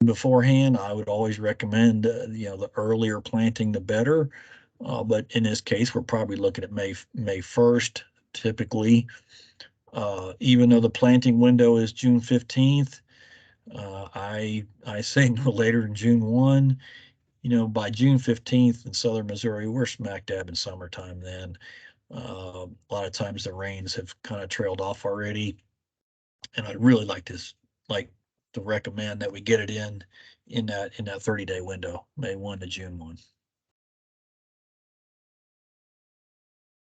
beforehand, I would always recommend the earlier planting the better. But in this case, we're probably looking at May 1st typically. Even though the planting window is June 15th, I say no later than June 1. By June 15th in southern Missouri, we're smack dab in summertime then. A lot of times the rains have kind of trailed off already, and I'd really like to recommend that we get it in that 30-day window, May 1 to June 1.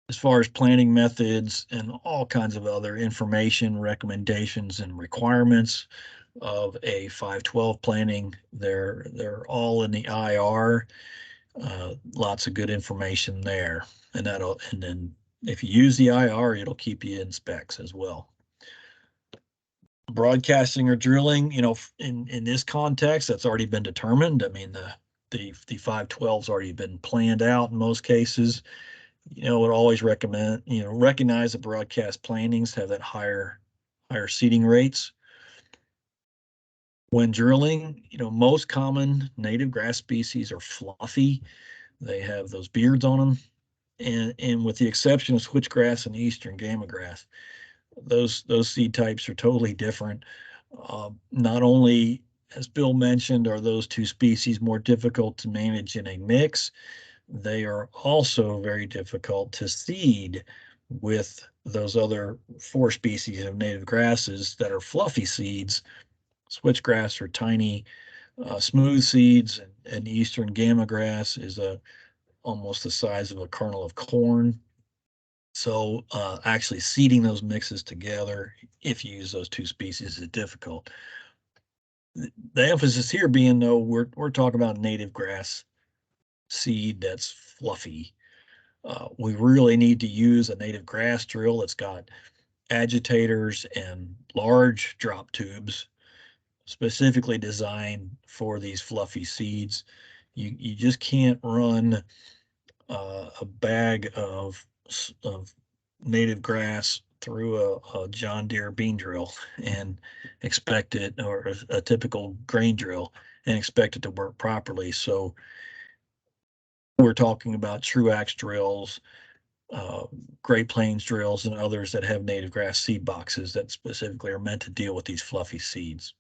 As far as planting methods and all kinds of other information, recommendations, and requirements of a 512 planting, they're all in the IR. Lots of good information there, and then if you use the IR, it'll keep you in specs as well. Broadcasting or drilling, in this context, that's already been determined. I mean, the 512's already been planned out in most cases. Would always recommend, recognize that broadcast plantings have that higher seeding rates. When drilling, most common native grass species are fluffy. They have those beards on them. And with the exception of switchgrass and eastern gamma grass, those seed types are totally different. Not only, as Bill mentioned, are those 2 species more difficult to manage in a mix, they are also very difficult to seed with those other 4 species of native grasses that are fluffy seeds. Switchgrass are tiny, smooth seeds, and eastern gamma grass is almost the size of a kernel of corn. So actually seeding those mixes together, if you use those 2 species, is difficult. The emphasis here being, though, we're talking about native grass seed that's fluffy. We really need to use a native grass drill that's got agitators and large drop tubes specifically designed for these fluffy seeds. You just can't run a bag of native grass through a John Deere bean drill and expect it, or a typical grain drill, and expect it to work properly. So we're talking about Truax drills, Great Plains drills, and others that have native grass seed boxes that specifically are meant to deal with these fluffy seeds.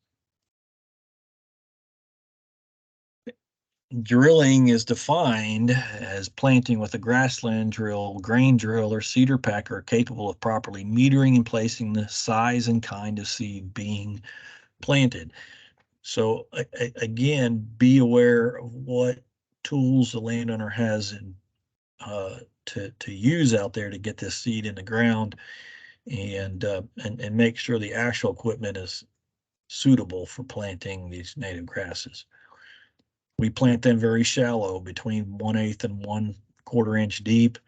Drilling is defined as planting with a grassland drill, grain drill, or seeder packer capable of properly metering and placing the size and kind of seed being planted. So again, be aware of what tools the landowner has to use out there to get this seed in the ground, and make sure the actual equipment is suitable for planting these native grasses. We plant them very shallow, between 1/8 and 1/4 inch deep,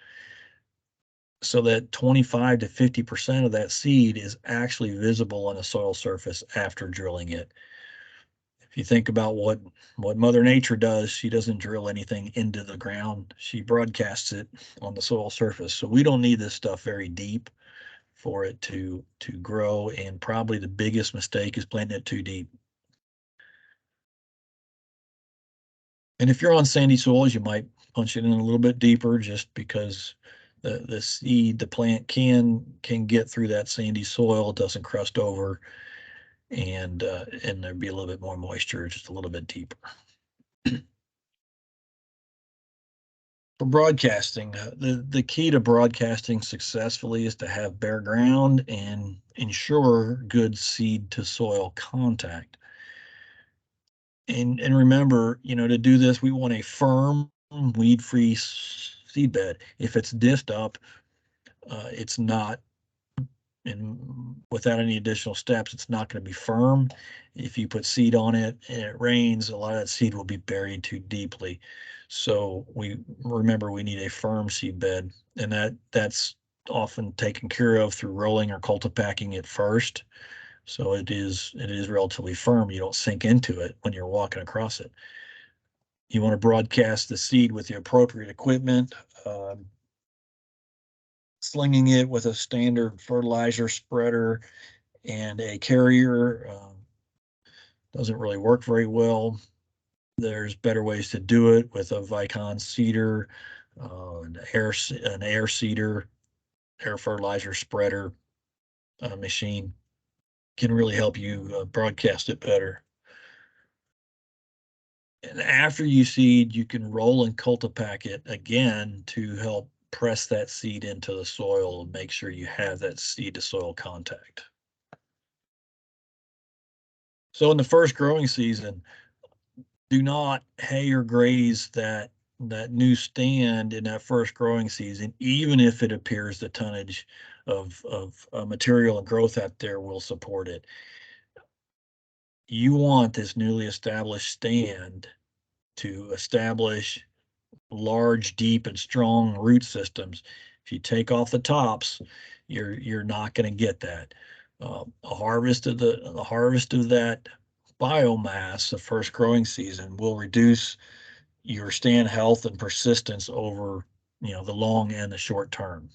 so that 25 to 50% of that seed is actually visible on the soil surface after drilling it. If you think about what Mother Nature does, she doesn't drill anything into the ground. She broadcasts it on the soil surface. So we don't need this stuff very deep for it to grow. And probably the biggest mistake is planting it too deep. And if you're on sandy soils, you might punch it in a little bit deeper just because the seed, the plant can get through that sandy soil. It doesn't crust over, and there'd be a little bit more moisture, just a little bit deeper. For broadcasting, the key to broadcasting successfully is to have bare ground and ensure good seed to soil contact. And remember, to do this, we want a firm, weed-free seed bed. If it's dished up, it's not, and without any additional steps, it's not going to be firm. If you put seed on it and it rains, a lot of that seed will be buried too deeply. So we need a firm seed bed, and that's often taken care of through rolling or cultipacking it first. So it is relatively firm. You don't sink into it when you're walking across it. You want to broadcast the seed with the appropriate equipment. Slinging it with a standard fertilizer spreader and a carrier doesn't really work very well. There's better ways to do it with a Vicon seeder, an air seeder, air fertilizer spreader machine can really help you broadcast it better. And after you seed, you can roll and cultipack it again to help press that seed into the soil and make sure you have that seed to soil contact. So in the first growing season, do not hay or graze that new stand in that first growing season, even if it appears the tonnage of material and growth out there will support it. You want this newly established stand to establish large, deep, and strong root systems. If you take off the tops, you're not going to get that. A harvest of that biomass the first growing season will reduce your stand health and persistence over the long and the short term.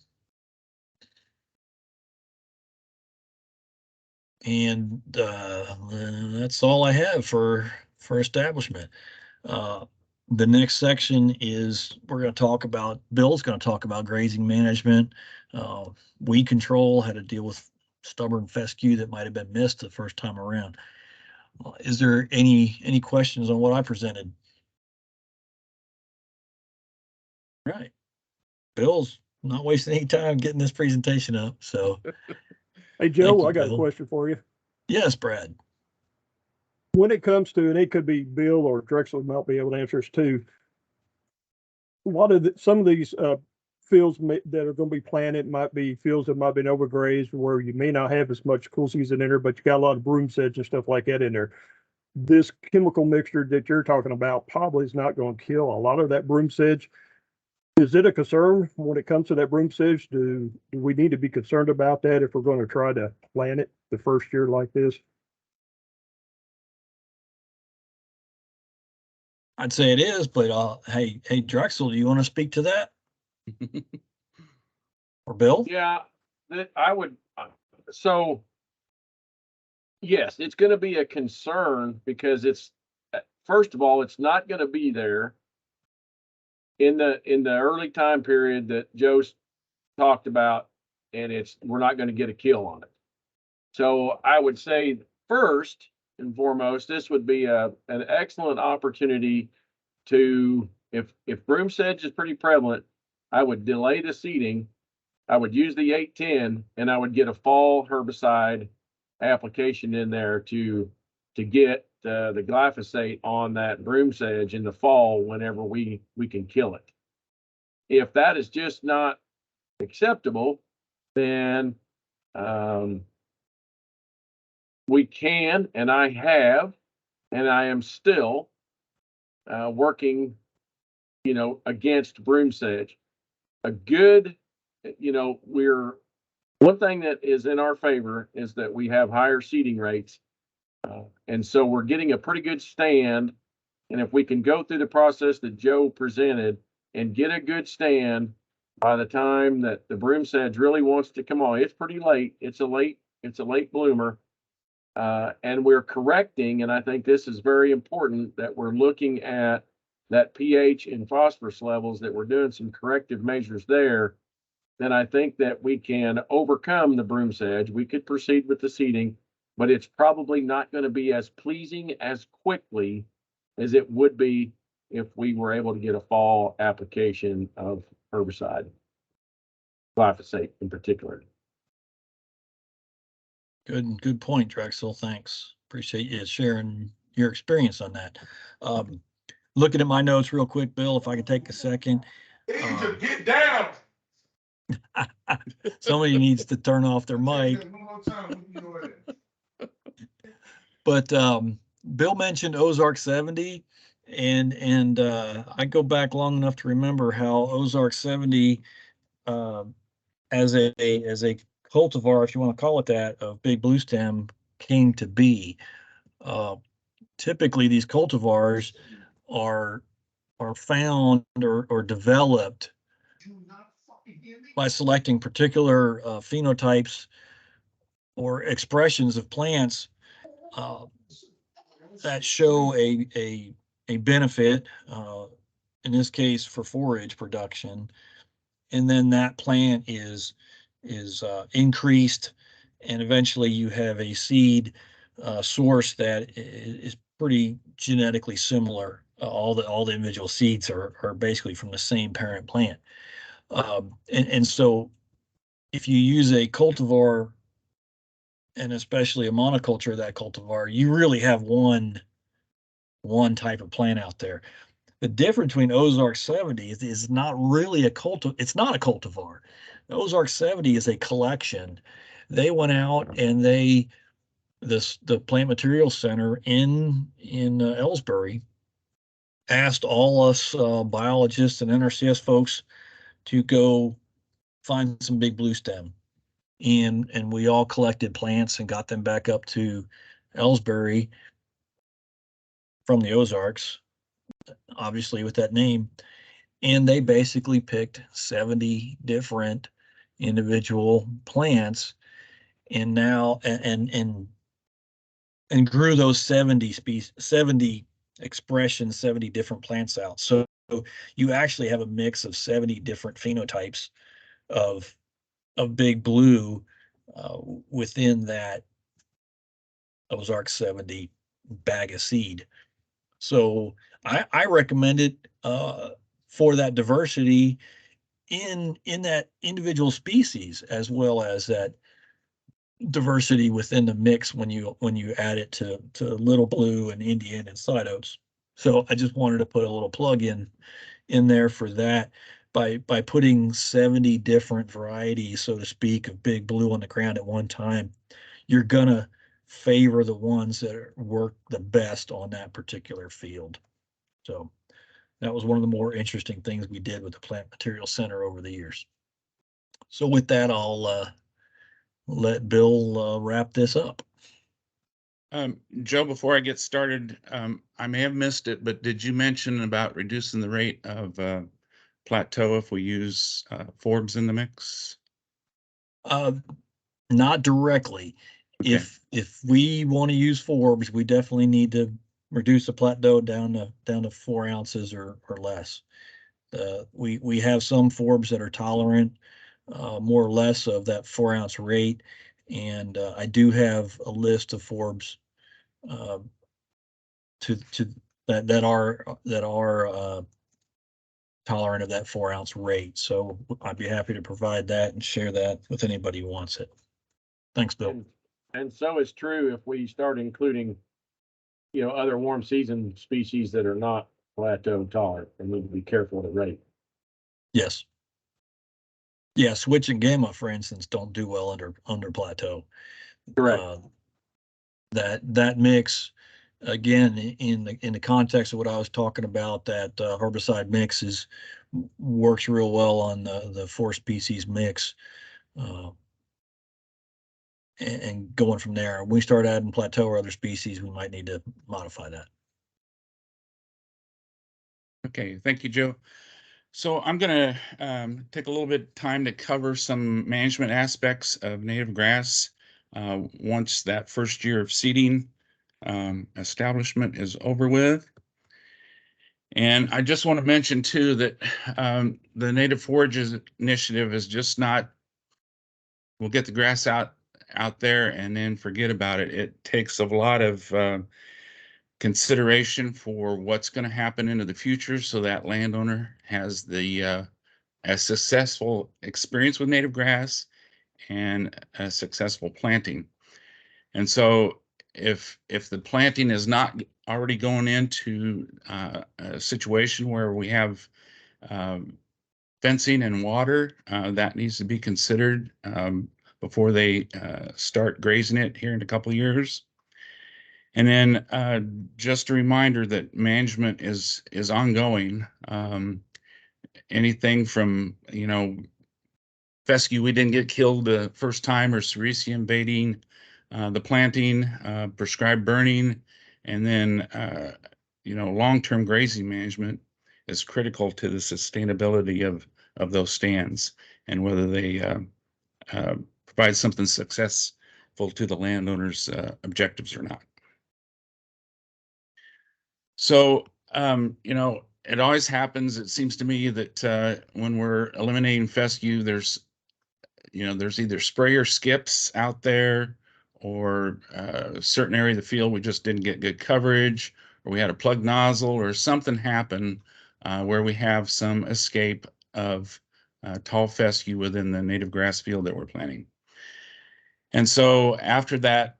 And that's all I have for establishment. The next section is Bill's going to talk about grazing management, weed control, how to deal with stubborn fescue that might have been missed the first time around. Is there any questions on what I presented? Right. Bill's not wasting any time getting this presentation up. So
Hey,
thank
Joe,
you,
I got a
Bill.
question for you.
Yes, Brad.
When it comes to, and it could be Bill or Drexel might be able to answer this too. Some of these fields that are going to be planted might be fields that might be overgrazed where you may not have as much cool season in there, but you got a lot of broom sedge and stuff like that in there. This chemical mixture that you're talking about probably is not going to kill a lot of that broom sedge. Is it a concern when it comes to that broom sedge? Do we need to be concerned about that if we're going to try to plant it the first year like this?
I'd say it is, but hey, Drexel, do you want to speak to that? Or Bill?
Yeah, I would. So yes, it's going to be a concern because first of all, it's not going to be there in the early time period that Joe's talked about, and we're not going to get a kill on it. So I would say first and foremost, this would be an excellent opportunity to, if broom sedge is pretty prevalent, I would delay the seeding. I would use the 810 and I would get a fall herbicide application in there to get the glyphosate on that broom sedge in the fall whenever we can kill it. If that is just not acceptable, then we can, and I have, and I am still working, against broom sedge. A good, one thing that is in our favor is that we have higher seeding rates. And so we're getting a pretty good stand. And if we can go through the process that Joe presented and get a good stand by the time that the broom sedge really wants to come on, it's pretty late. It's a late bloomer. And we're correcting, and I think this is very important, that we're looking at that pH and phosphorus levels, that we're doing some corrective measures there, then I think that we can overcome the broom sedge. We could proceed with the seeding, but it's probably not going to be as pleasing as quickly as it would be if we were able to get a fall application of herbicide, glyphosate in particular.
Good point, Drexel. Thanks. Appreciate you sharing your experience on that. Looking at my notes real quick, Bill, if I could take a second.
Get down.
Somebody needs to turn off their mic. But Bill mentioned Ozark 70, and I go back long enough to remember how Ozark 70 as a cultivar, if you want to call it that, of big blue stem came to be. Typically, these cultivars are found or developed by selecting particular phenotypes or expressions of plants that show a benefit, in this case for forage production, and then that plant is increased, and eventually you have a seed source that is pretty genetically similar. All the individual seeds are basically from the same parent plant, and so if you use a cultivar, and especially a monoculture of that cultivar, you really have one type of plant out there. The difference between Ozark 70 is not really it's not a cultivar. Ozark 70 is a collection. They went out and the Plant Materials Center in Ellsbury asked all us biologists and NRCS folks to go find some big blue stem. And we all collected plants and got them back up to Ellsbury from the Ozarks, obviously with that name. And they basically picked 70 different individual plants and now and grew those 70 species, 70 expressions, 70 different plants out. So you actually have a mix of 70 different phenotypes of big blue within that Ozark 70 bag of seed. So I recommend it for that diversity in that individual species, as well as that diversity within the mix when you add it to Little Blue and Indian and Side Oats. So I just wanted to put a little plug in there for that. By putting 70 different varieties, so to speak, of big blue on the ground at one time, you're gonna favor the ones that work the best on that particular field. So that was one of the more interesting things we did with the Plant Materials Center over the years. So with that, I'll let Bill wrap this up.
Joe, before I get started, I may have missed it, but did you mention about reducing the rate of plateau if we use Forbes in the mix?
Not directly.
Okay.
If we want to use Forbes, we definitely need to reduce the plateau down to 4 ounces or less. We have some Forbes that are tolerant more or less of that 4 ounce rate, and I do have a list of Forbes that are tolerant of that 4 ounce rate. So I'd be happy to provide that and share that with anybody who wants it. Thanks, Bill.
And so it's true if we start including, other warm season species that are not plateau tolerant, and we need to be careful of the rate.
Yes. Yeah, switch and gamma, for instance, don't do well under plateau.
Correct.
That mix, again, in the context of what I was talking about, that herbicide mix works real well on the 4 species mix, and going from there. When we start adding plateau or other species, we might need to modify that.
Okay, thank you, Joe. So I'm going to take a little bit of time to cover some management aspects of native grass once that first year of seeding establishment is over with. And I just want to mention too that the Native Forages Initiative is just not, we'll get the grass out there and then forget about it. It takes a lot of consideration for what's going to happen into the future, so that landowner has a successful experience with native grass and a successful planting. And so if the planting is not already going into a situation where we have fencing and water, that needs to be considered before they start grazing it here in a couple of years. And then just a reminder that management is ongoing. Anything from, fescue, we didn't get killed the first time, or sericea invading the planting, prescribed burning, and then, long-term grazing management is critical to the sustainability of those stands and whether they provide something successful to the landowner's objectives or not. So, it always happens, it seems to me, that when we're eliminating fescue, there's either sprayer skips out there, or a certain area of the field we just didn't get good coverage, or we had a plug nozzle, or something happen where we have some escape of tall fescue within the native grass field that we're planting. And so after that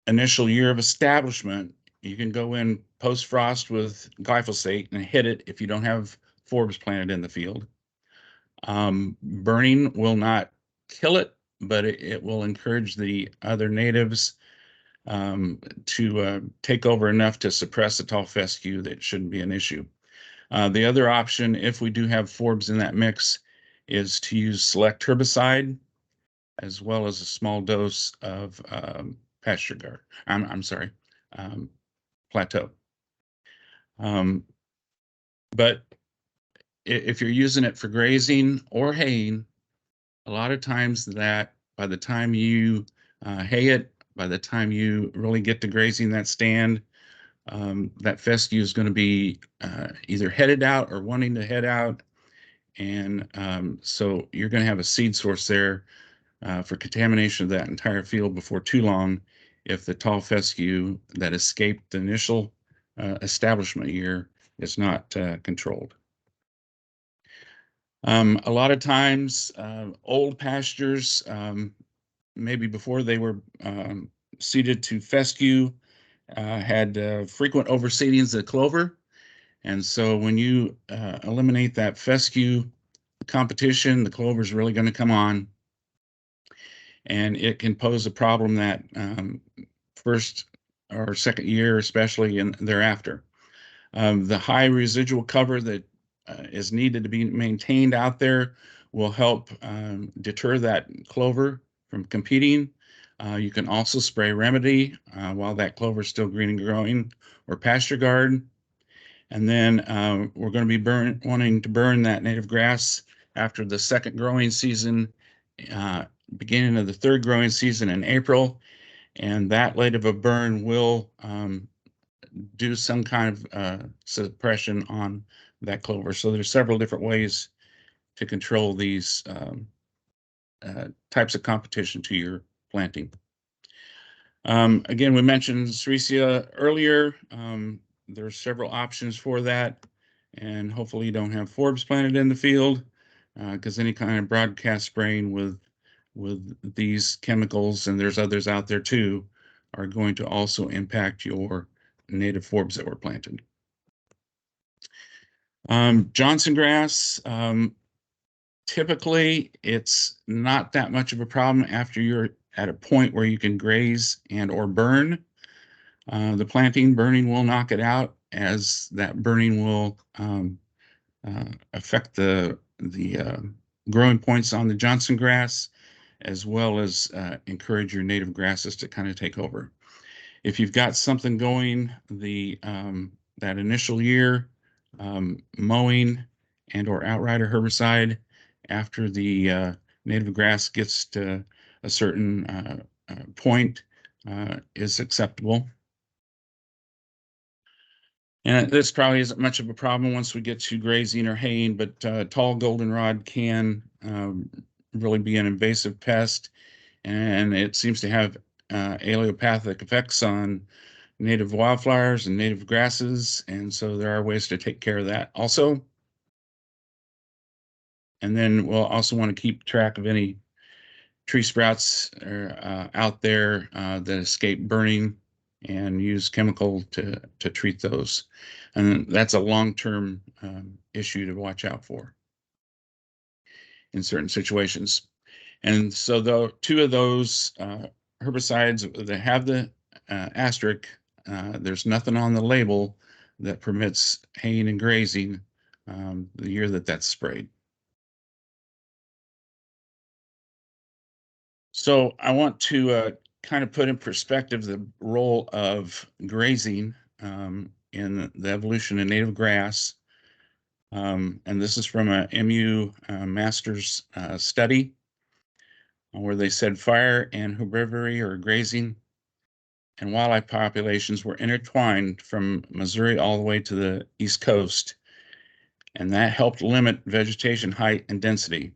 initial year of establishment, you can go in post-frost with glyphosate and hit it if you don't have forbs planted in the field. Burning will not kill it, but it will encourage the other natives to take over enough to suppress the tall fescue that it shouldn't be an issue. The other option, if we do have forbs in that mix, is to use select herbicide as well as a small dose of pasture guard. I'm sorry, plateau. But if you're using it for grazing or haying, a lot of times that by the time you hay it, by the time you really get to grazing that stand, that fescue is going to be either headed out or wanting to head out. And so you're going to have a seed source there for contamination of that entire field before too long if the tall fescue that escaped the initial establishment year is not controlled. A lot of times, old pastures, maybe before they were seeded to fescue, had frequent overseedings of clover. And so when you eliminate that fescue competition, the clover is really going to come on. And it can pose a problem that first or second year, especially, and thereafter. The high residual cover that is needed to be maintained out there will help deter that clover from competing. You can also spray remedy while that clover is still green and growing, or pasture guard. And then we're going to be wanting to burn that native grass after the second growing season, beginning of the third growing season in April. And that late of a burn will do some kind of suppression on that clover. So there's several different ways to control these types of competition to your planting. Again, we mentioned sericea earlier. There's several options for that, and hopefully you don't have forbs planted in the field, because any kind of broadcast spraying with these chemicals, and there's others out there too, are going to also impact your native forbs that were planted. Johnson grass, typically it's not that much of a problem after you're at a point where you can graze and or burn. The planting, burning will knock it out, as that burning will affect the growing points on the Johnson grass, as well as encourage your native grasses to kind of take over. If you've got something going that initial year, mowing and or outrider herbicide after the native grass gets to a certain point is acceptable. And this probably isn't much of a problem once we get to grazing or haying, but tall goldenrod can really be an invasive pest, and it seems to have allelopathic effects on native wildflowers and native grasses, and so there are ways to take care of that also. And then we'll also want to keep track of any tree sprouts out there that escape burning and use chemical to treat those. And that's a long-term issue to watch out for in certain situations. And so the two of those herbicides that have the asterisk, there's nothing on the label that permits haying and grazing the year that that's sprayed. So I want to kind of put in perspective the role of grazing in the evolution of native grass. And this is from a MU master's study where they said fire and herbivory or grazing and wildlife populations were intertwined from Missouri all the way to the East Coast. And that helped limit vegetation height and density.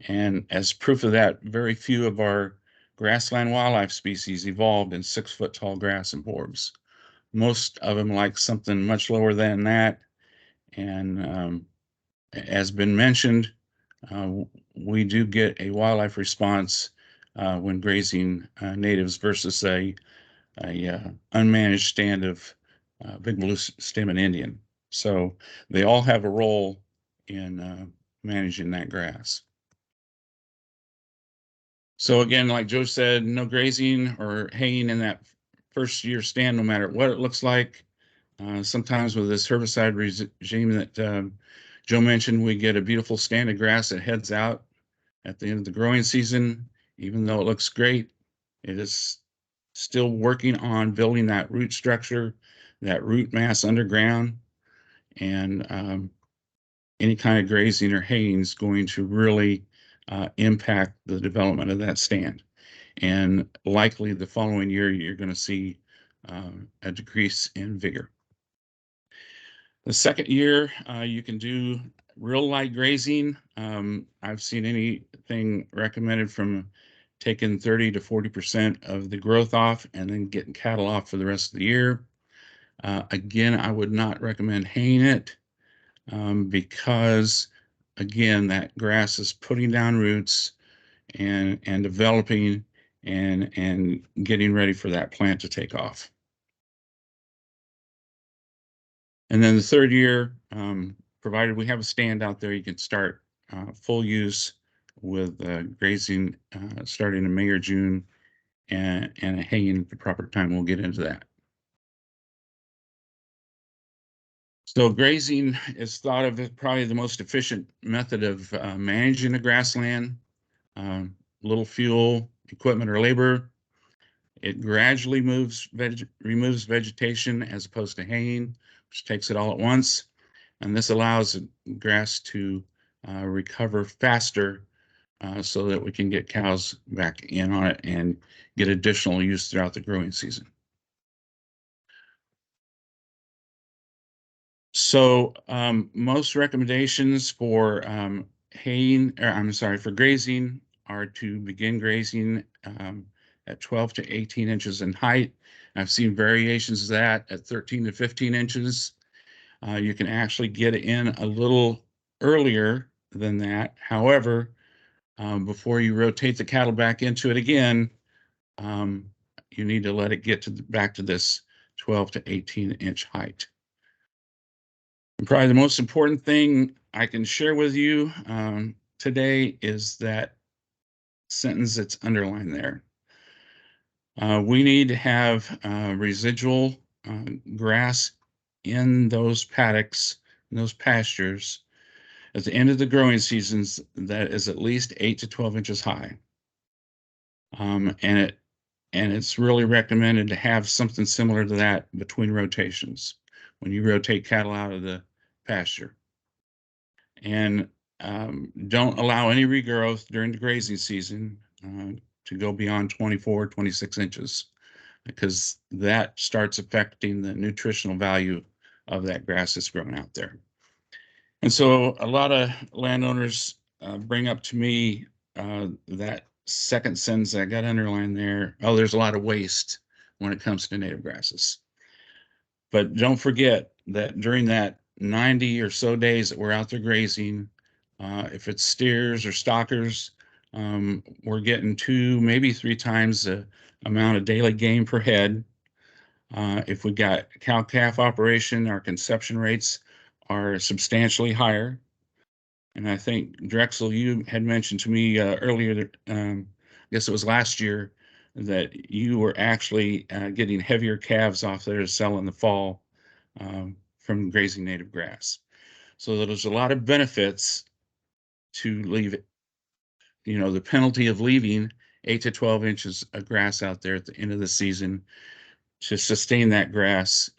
And as proof of that, very few of our grassland wildlife species evolved in 6-foot tall grass and forbs. Most of them like something much lower than that. And as been mentioned, we do get a wildlife response when grazing natives versus a unmanaged stand of big blue stemmed Indian. So they all have a role in managing that grass. So again, like Joe said, no grazing or haying in that first year stand, no matter what it looks like. Sometimes with this herbicide regime that Joe mentioned, we get a beautiful stand of grass that heads out at the end of the growing season. Even though it looks great, it is still working on building that root structure, that root mass underground, and any kind of grazing or haying is going to really impact the development of that stand. And likely the following year, you're going to see a decrease in vigor. The second year, you can do real light grazing. I've seen anything recommended from taking 30 to 40% of the growth off and then getting cattle off for the rest of the year. Again, I would not recommend haying it because, again, that grass is putting down roots and developing and getting ready for that plant to take off. And then the third year, provided we have a stand out there, you can start full use with grazing starting in May or June and haying at the proper time. We'll get into that. So grazing is thought of as probably the most efficient method of managing a grassland. Little fuel, equipment, or labor. It gradually removes vegetation as opposed to haying, which takes it all at once. And this allows grass to recover faster so that we can get cows back in on it and get additional use throughout the growing season. So most recommendations for for grazing are to begin grazing at 12 to 18 inches in height. I've seen variations of that at 13 to 15 inches. You can actually get in a little earlier than that. However, before you rotate the cattle back into it again, you need to let it get back to this 12 to 18 inch height. And probably the most important thing I can share with you today is that sentence that's underlined there. We need to have residual grass in those paddocks, in those pastures, at the end of the growing seasons that is at least 8 to 12 inches high. And it's really recommended to have something similar to that between rotations when you rotate cattle out of the pasture. And don't allow any regrowth during the grazing season to go beyond 24, 26 inches, because that starts affecting the nutritional value of that grass that's growing out there. And so a lot of landowners bring up to me that second sentence that I got underlined there. Oh, there's a lot of waste when it comes to native grasses. But don't forget that during that 90 or so days that we're out there grazing, if it's steers or stockers, we're getting 2, maybe 3 times the amount of daily gain per head. If we got cow-calf operation, our conception rates are substantially higher. And I think Drexel, you had mentioned to me earlier that I guess it was last year that you were actually getting heavier calves off there to sell in the fall from grazing native grass. So there's a lot of benefits to leave it. You know, the penalty of leaving 8 to 12 inches of grass out there at the end of the season to sustain that grass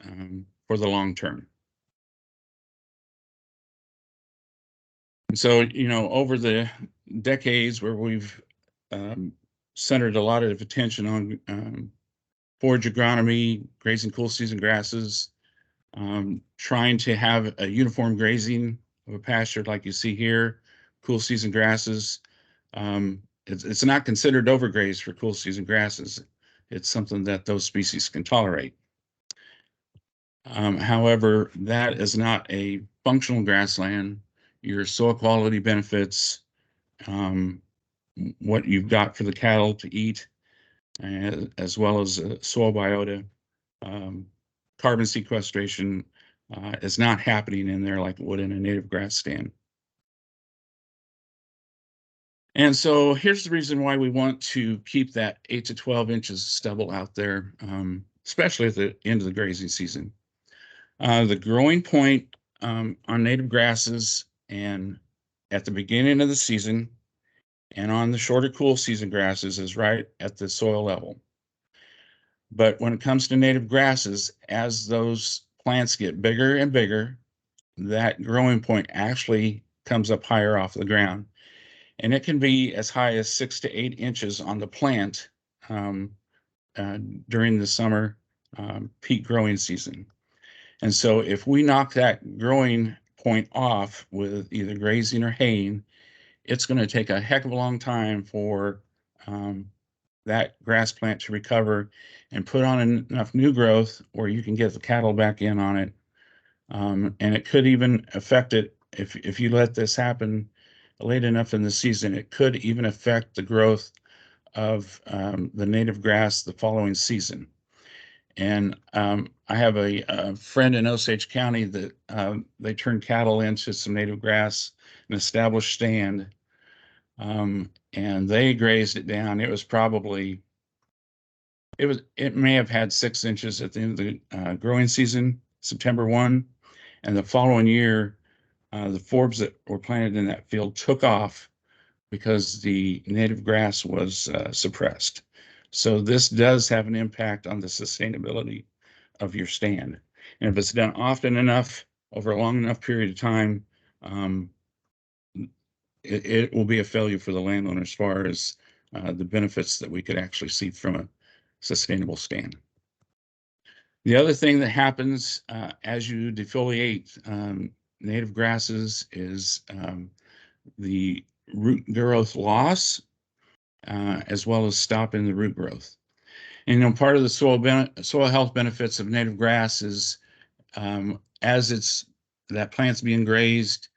for the long term. And so, you know, over the decades where we've centered a lot of attention on forage agronomy, grazing cool season grasses, trying to have a uniform grazing of a pasture like you see here, cool season grasses. It's not considered overgrazed for cool season grasses. It's something that those species can tolerate. However, that is not a functional grassland. Your soil quality benefits, what you've got for the cattle to eat, as well as soil biota, carbon sequestration is not happening in there like it would in a native grass stand. And so here's the reason why we want to keep that 8 to 12 inches of stubble out there, especially at the end of the grazing season. The growing point on native grasses and at the beginning of the season and on the shorter cool season grasses is right at the soil level. But when it comes to native grasses, as those plants get bigger and bigger, that growing point actually comes up higher off the ground. And it can be as high as 6 to 8 inches on the plant during the summer peak growing season. And so if we knock that growing point off with either grazing or haying, it's going to take a heck of a long time for that grass plant to recover and put on enough new growth where you can get the cattle back in on it. And it could even affect it if you let this happen late enough in the season. It could even affect the growth of the native grass the following season. And I have a friend in Osage County that they turned cattle into some native grass, an established stand, and they grazed it down. It was probably, it may have had 6 inches at the end of the growing season, September 1, and the following year, the forbs that were planted in that field took off because the native grass was suppressed. So this does have an impact on the sustainability of your stand. And if it's done often enough over a long enough period of time, it will be a failure for the landowner as far as the benefits that we could actually see from a sustainable stand. The other thing that happens as you defoliate native grasses is the root growth loss, as well as stopping the root growth. And, you know, part of the soil health benefits of native grass is as that plant's being grazed,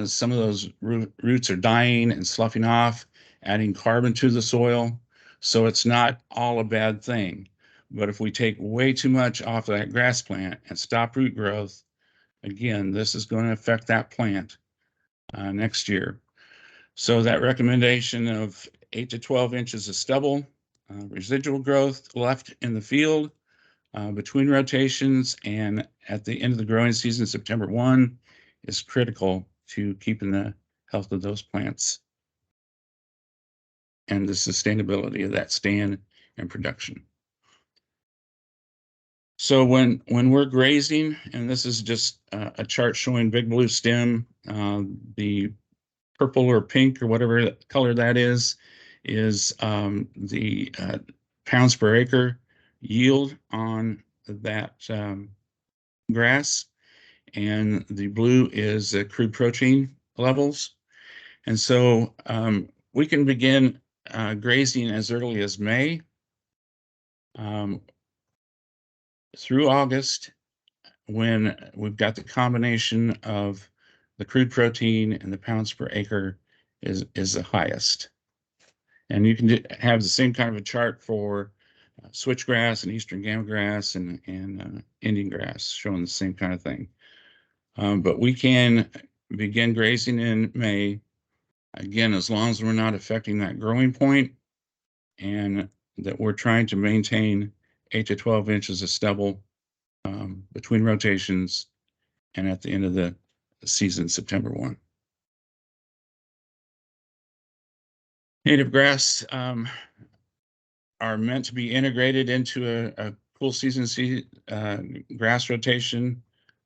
some of those roots are dying and sloughing off, adding carbon to the soil. So it's not all a bad thing. But if we take way too much off of that grass plant and stop root growth, again, this is going to affect that plant next year. So that recommendation of 8 to 12 inches of stubble, residual growth left in the field between rotations and at the end of the growing season, September 1, is critical to keeping the health of those plants and the sustainability of that stand and production. So when we're grazing, and this is just a chart showing big blue stem, the purple or pink or whatever color that is the pounds per acre yield on that grass. and the blue is crude protein levels. And so we can begin grazing as early as May through August, when we've got the combination of the crude protein and the pounds per acre is the highest. And you can have the same kind of a chart for switchgrass and eastern gamagrass and Indian grass, showing the same kind of thing. But we can begin grazing in May, again, as long as we're not affecting that growing point and that we're trying to maintain 8 to 12 inches of stubble between rotations and at the end of the season, September 1. Native grass are meant to be integrated into a cool season grass rotation.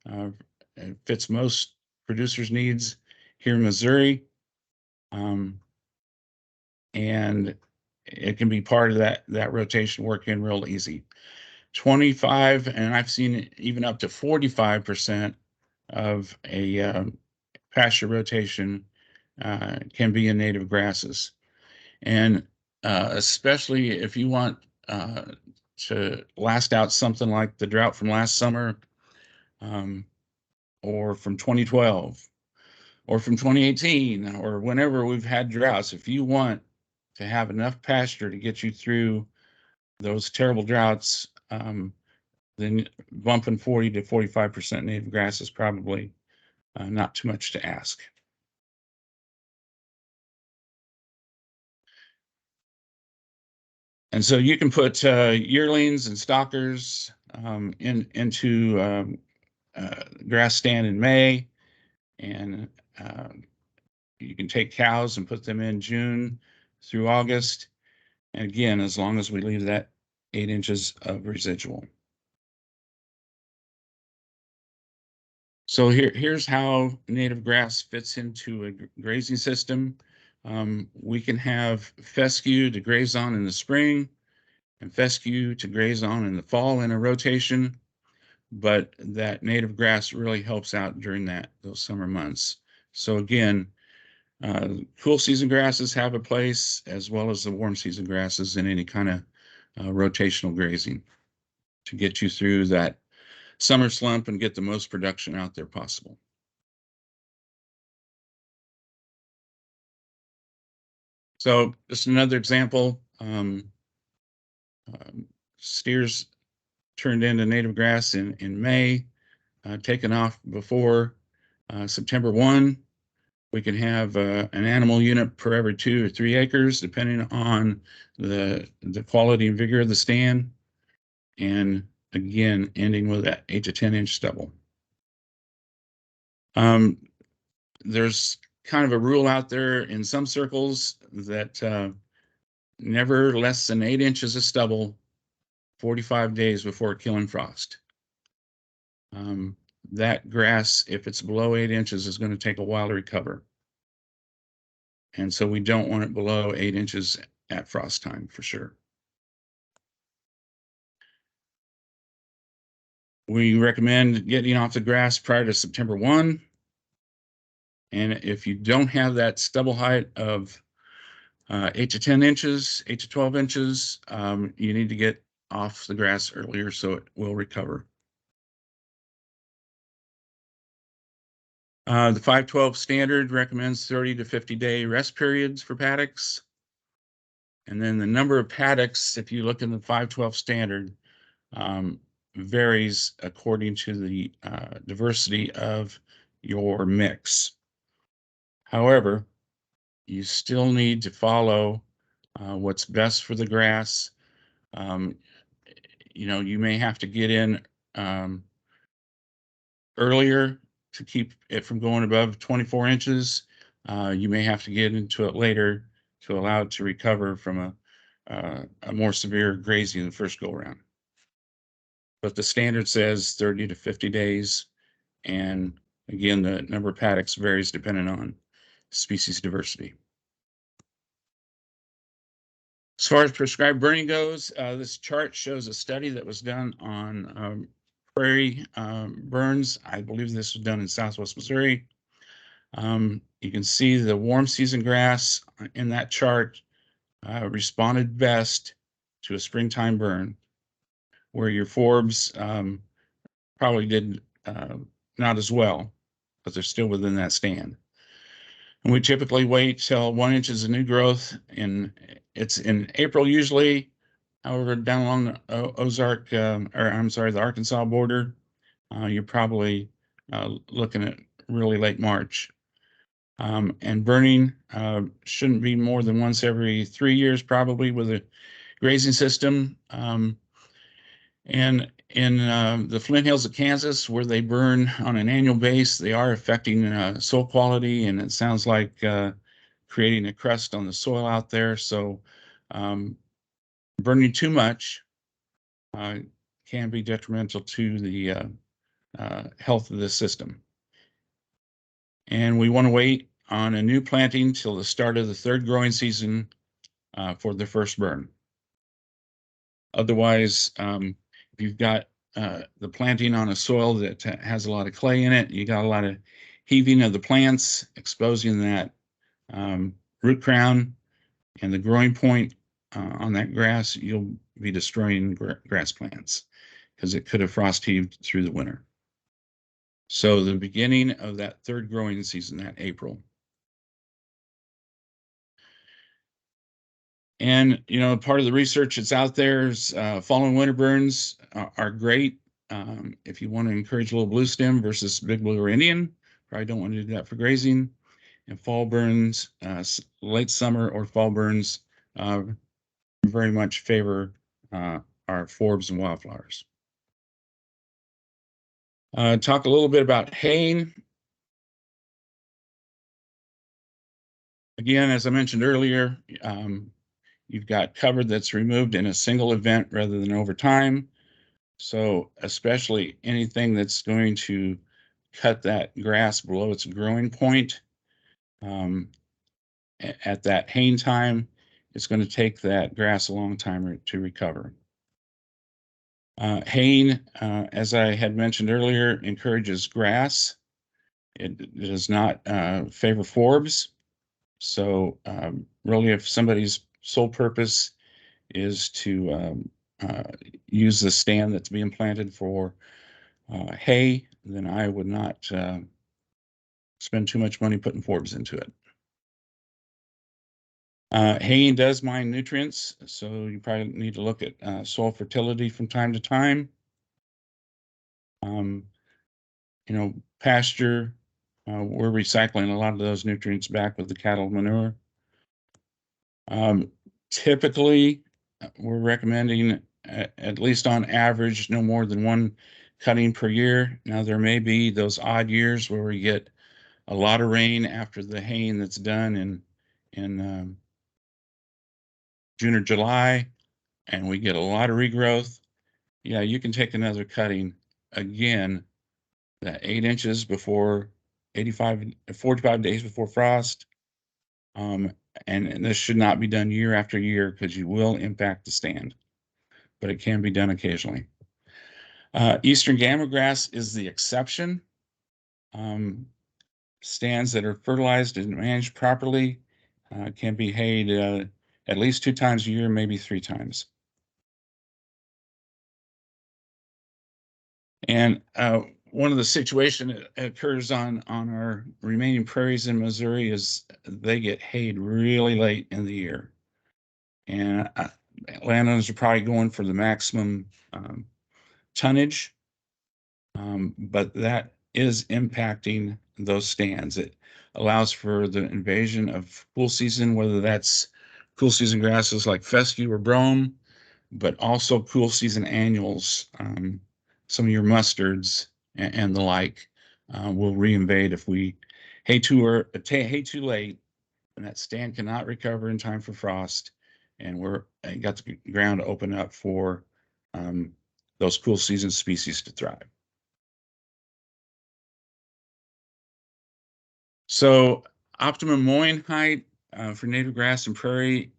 It fits most producers' needs here in Missouri. And it can be part of that rotation work in real easy. 25, and I've seen even up to 45% of a pasture rotation can be in native grasses. And especially if you want to last out something like the drought from last summer, or from 2012, or from 2018, or whenever we've had droughts, if you want to have enough pasture to get you through those terrible droughts, then bumping 40 to 45% native grass is probably not too much to ask. And so you can put yearlings and stalkers into grass stand in May, and you can take cows and put them in June through August. And again, as long as we leave that 8 inches of residual. So here's how native grass fits into a grazing system. We can have fescue to graze on in the spring and fescue to graze on in the fall in a rotation, but that native grass really helps out during those summer months. So again, cool season grasses have a place, as well as the warm season grasses in any kind of rotational grazing to get you through that summer slump and get the most production out there possible. So just another example, steers turned into native grass in May, taken off before September 1. We can have an animal unit per every 2 or 3 acres, depending on the quality and vigor of the stand. And again, ending with that 8 to 10 inch stubble. There's kind of a rule out there in some circles that never less than 8 inches of stubble 45 days before killing frost. That grass, if it's below 8 inches, is going to take a while to recover. And so we don't want it below 8 inches at frost time for sure. We recommend getting off the grass prior to September 1. And if you don't have that stubble height of 8 to 10 inches, 8 to 12 inches, you need to get off the grass earlier so it will recover. The 512 standard recommends 30 to 50 day rest periods for paddocks. And then the number of paddocks, if you look in the 512 standard, varies according to the diversity of your mix. However, you still need to follow what's best for the grass. You may have to get in earlier to keep it from going above 24 inches. You may have to get into it later to allow it to recover from a more severe grazing the first go around. But the standard says 30 to 50 days. And again, the number of paddocks varies depending on species diversity. As far as prescribed burning goes, this chart shows a study that was done on prairie burns. I believe this was done in Southwest Missouri. You can see the warm season grass in that chart responded best to a springtime burn, where your forbs probably did not as well, but they're still within that stand. And we typically wait till 1 inch is a new growth, and it's in April usually. However, down along the Ozark, or I'm sorry, the Arkansas border, you're probably looking at really late March. And burning shouldn't be more than once every 3 years, probably, with a grazing system. And in the Flint Hills of Kansas, where they burn on an annual basis, they are affecting soil quality, and it sounds like creating a crust on the soil out there. So burning too much can be detrimental to the health of the system. And we want to wait on a new planting till the start of the third growing season for the first burn. Otherwise, if you've got the planting on a soil that has a lot of clay in it, you got a lot of heaving of the plants, exposing that root crown and the growing point on that grass, you'll be destroying grass plants because it could have frost heaved through the winter. So the beginning of that third growing season, that April. And, you know, part of the research that's out there is fall and winter burns are great. If you want to encourage a little blue stem versus big blue or Indian, probably don't want to do that for grazing. And fall burns, late summer or fall burns very much favor our forbs and wildflowers. Talk a little bit about haying. Again, as I mentioned earlier, you've got cover that's removed in a single event rather than over time. So especially anything that's going to cut that grass below its growing point at that haying time, it's going to take that grass a long time to recover. Haying, as I had mentioned earlier, encourages grass. It does not favor forbs. So really, if somebody's sole purpose is to use the stand that's being planted for hay, then I would not spend too much money putting forbs into it. Haying does mine nutrients, so you probably need to look at soil fertility from time to time. You know, pasture, we're recycling a lot of those nutrients back with the cattle manure. Typically, we're recommending at least on average, no more than 1 cutting per year. Now, there may be those odd years where we get a lot of rain after the haying that's done in June or July, and we get a lot of regrowth. Yeah, you can take another cutting again, that 8 inches before 45 days before frost. And this should not be done year after year because you will impact the stand, but it can be done occasionally. Eastern gamagrass is the exception. Stands that are fertilized and managed properly can be hayed at least 2 times a year, maybe 3 times. And one of the situations that occurs on our remaining prairies in Missouri is they get hayed really late in the year. And landowners are probably going for the maximum tonnage, but that is impacting those stands. It allows for the invasion of cool season, whether that's cool season grasses like fescue or brome, but also cool season annuals. Some of your mustards and the like will reinvade if we hay too late, and that stand cannot recover in time for frost, and we're got the ground to open up for those cool season species to thrive. So optimum mowing height for native grass and prairie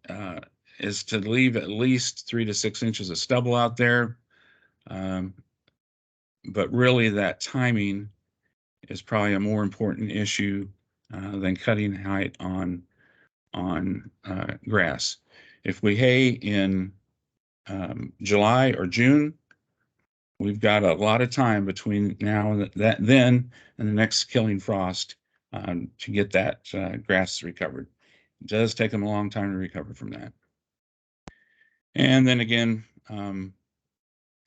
is to leave at least 3 to 6 inches of stubble out there. but really that timing is probably a more important issue than cutting height on grass. If we hay in July or June, we've got a lot of time between now and then and the next killing frost to get that grass recovered. It does take them a long time to recover from that. And then again, kind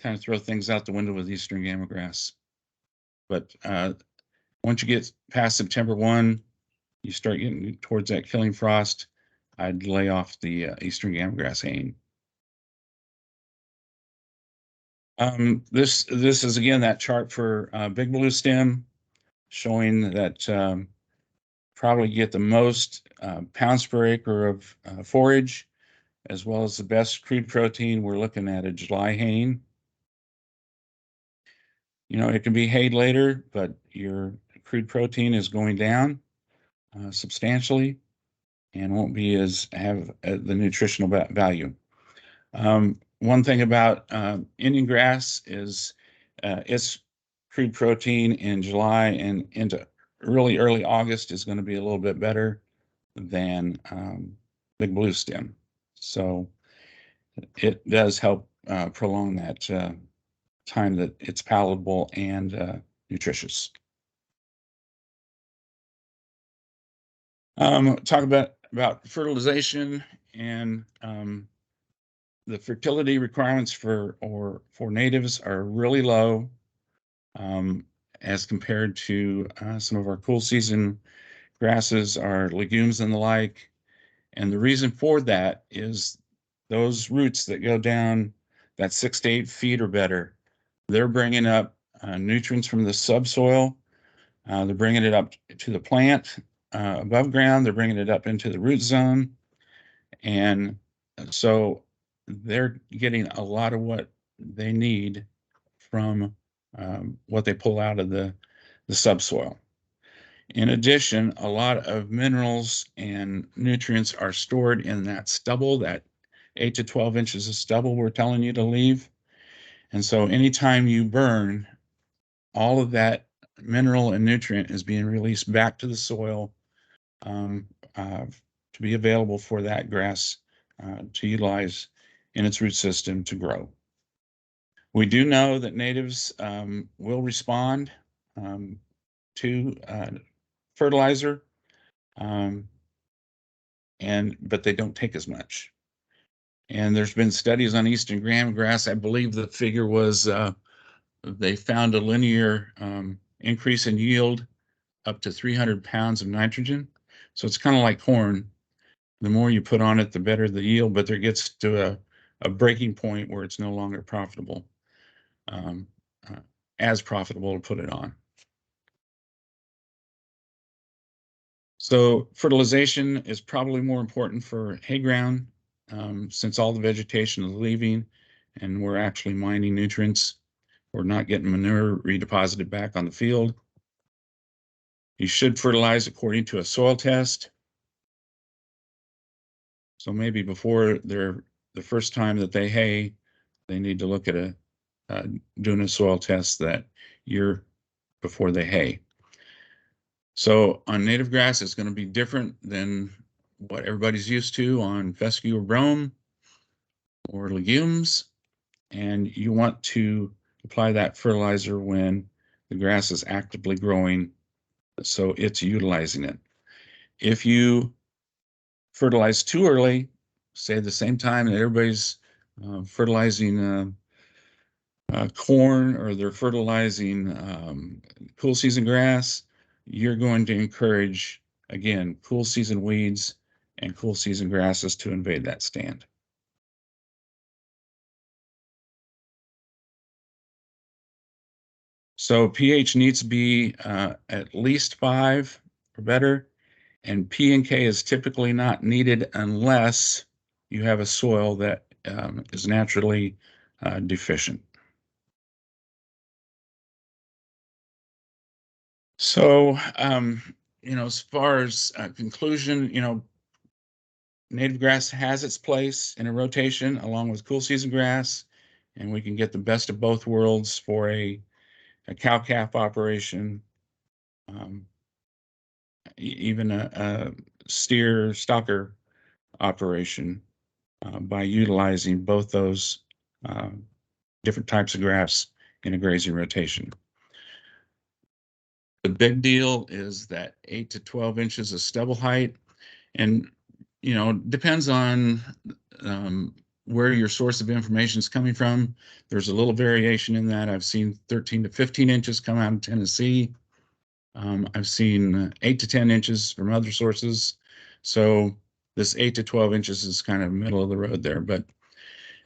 of throw things out the window with eastern gamma grass. But once you get past September 1, you start getting towards that killing frost, I'd lay off the eastern gamma grass haying. This is again that chart for big blue stem, showing that probably get the most pounds per acre of forage, as well as the best crude protein. We're looking at a July haying. You know, it can be hayed later, but your crude protein is going down substantially and won't be have the nutritional value. One thing about Indian grass is its crude protein in July and into really early August is going to be a little bit better than big blue stem. So it does help prolong that time that it's palatable and nutritious. Talk about fertilization and the fertility requirements for natives are really low as compared to some of our cool season grasses, our legumes and the like. And the reason for that is those roots that go down that 6 to 8 feet or better, they're bringing up nutrients from the subsoil. They're bringing it up to the plant above ground. They're bringing it up into the root zone. And so they're getting a lot of what they need from what they pull out of the subsoil. In addition, a lot of minerals and nutrients are stored in that stubble, that 8 to 12 inches of stubble we're telling you to leave. And so anytime you burn, all of that mineral and nutrient is being released back to the soil to be available for that grass to utilize in its root system to grow. We do know that natives will respond to fertilizer, but they don't take as much. And there's been studies on eastern gamma grass. I believe the figure was they found a linear increase in yield up to 300 pounds of nitrogen. So it's kind of like corn. The more you put on it, the better the yield, but there gets to a breaking point where it's no longer profitable, as profitable to put it on. So fertilization is probably more important for hay ground since all the vegetation is leaving and we're actually mining nutrients. We're not getting manure redeposited back on the field. You should fertilize according to a soil test. So maybe before the first time that they hay, they need to look at doing a soil test that year before they hay. So on native grass, it's going to be different than what everybody's used to on fescue or brome or legumes. And you want to apply that fertilizer when the grass is actively growing, so it's utilizing it. If you fertilize too early, say at the same time that everybody's fertilizing corn or they're fertilizing cool season grass, you're going to encourage, again, cool season weeds and cool season grasses to invade that stand. So pH needs to be at least 5 or better, and P and K is typically not needed unless you have a soil that is naturally deficient. So, as far as conclusion, native grass has its place in a rotation along with cool season grass, and we can get the best of both worlds for a a cow-calf operation, even a steer stalker operation by utilizing both those different types of grass in a grazing rotation. The big deal is that 8 to 12 inches of stubble height, and depends on where your source of information is coming from. There's a little variation in that. I've seen 13 to 15 inches come out of Tennessee. I've seen 8 to 10 inches from other sources. So this 8 to 12 inches is kind of middle of the road there. But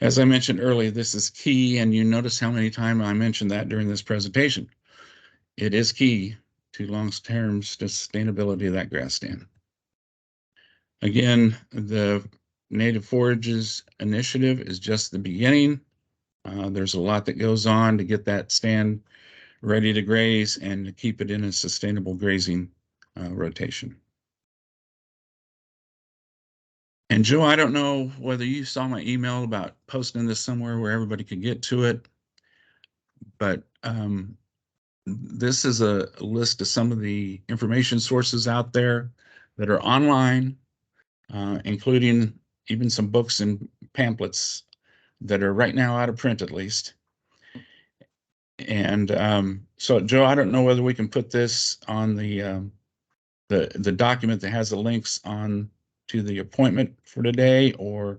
as I mentioned earlier, this is key, and you notice how many times I mentioned that during this presentation. It is key to long-term sustainability of that grass stand. Again, the Native Forages initiative is just the beginning. There's a lot that goes on to get that stand ready to graze and to keep it in a sustainable grazing rotation. And Joe, I don't know whether you saw my email about posting this somewhere where everybody could get to it, but this is a list of some of the information sources out there that are online, including even some books and pamphlets that are right now out of print, at least. And so, Joe, I don't know whether we can put this on the document that has the links on to the appointment for today, or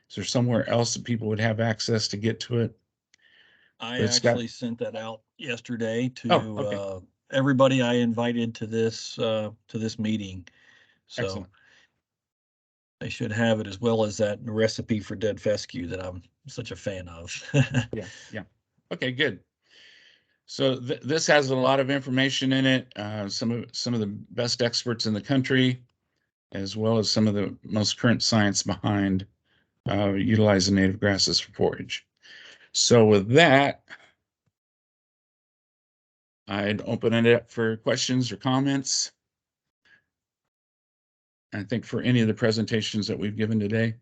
is there somewhere else that people would have access to get to it?
I
But it's got-
actually sent that out yesterday to
Oh, okay.
everybody I invited to this meeting. So
Excellent.
they should have it, as well as that recipe for dead fescue that I'm such a fan of.
Yeah. Okay, good. So this has a lot of information in it. Some of the best experts in the country, as well as some of the most current science behind utilizing native grasses for forage. So with that, I'd open it up for questions or comments. I think for any of the presentations that we've given today.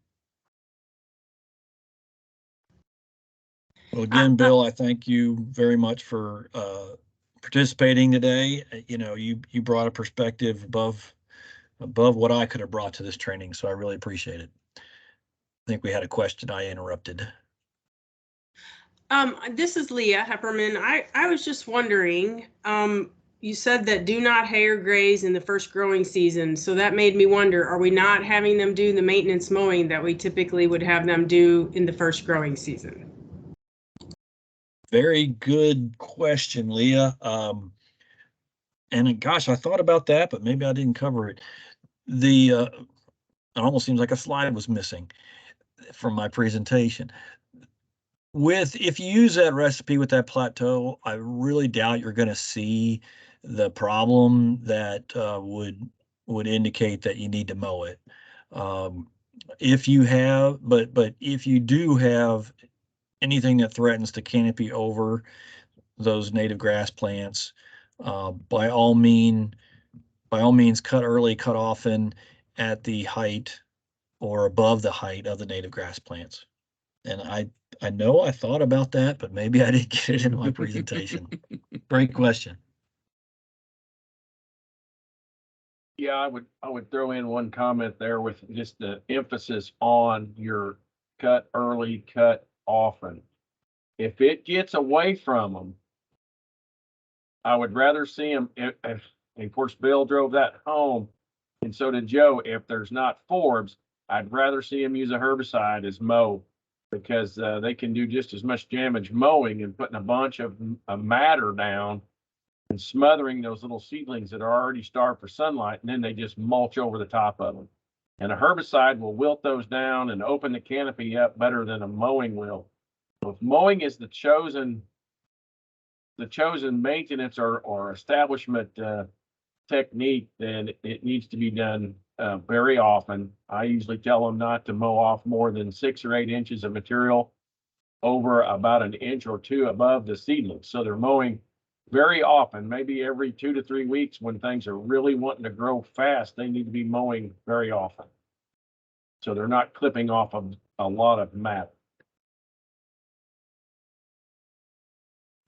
Well, again, Bill, I thank you very much for participating today. You brought a perspective above what I could have brought to this training, so I really appreciate it. I think we had a question I interrupted.
This is Leah Hepperman. I was just wondering, you said that do not hay or graze in the first growing season. So that made me wonder, are we not having them do the maintenance mowing that we typically would have them do in the first growing season?
Very good question, Leah. And gosh, I thought about that, but maybe I didn't cover it. It almost seems like a slide was missing from my presentation. If you use that recipe with that plateau, I really doubt you're going to see the problem that would indicate that you need to mow it. If you have, but if you do have anything that threatens to canopy over those native grass plants, by all means, cut early, cut often at the height or above the height of the native grass plants. And I know I thought about that, but maybe I didn't get it in my presentation. Great question.
Yeah, I would throw in one comment there with just the emphasis on your cut early, cut often. If it gets away from them, I would rather see them, and of course, Bill drove that home, and so did Joe. If there's not forbs, I'd rather see them use a herbicide as mow, because they can do just as much damage mowing and putting a bunch of matter down and smothering those little seedlings that are already starved for sunlight, and then they just mulch over the top of them. And a herbicide will wilt those down and open the canopy up better than a mowing will. So if mowing is the chosen maintenance or establishment technique, then it needs to be done very often. I usually tell them not to mow off more than 6 or 8 inches of material over about an inch or two above the seedlings. So they're mowing very often, maybe every 2 to 3 weeks. When things are really wanting to grow fast, they need to be mowing very often, so they're not clipping off a lot of matter.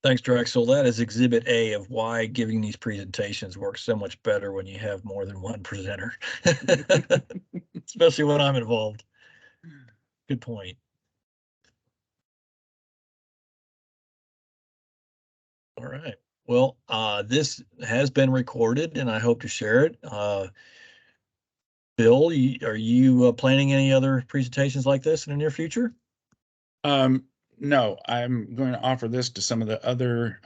Thanks, Drexel. That is Exhibit A of why giving these presentations works so much better when you have more than one presenter, especially when I'm involved. Good point. All right. Well, this has been recorded and I hope to share it. Bill, are you planning any other presentations like this in the near future?
No, I'm going to offer this to some of the other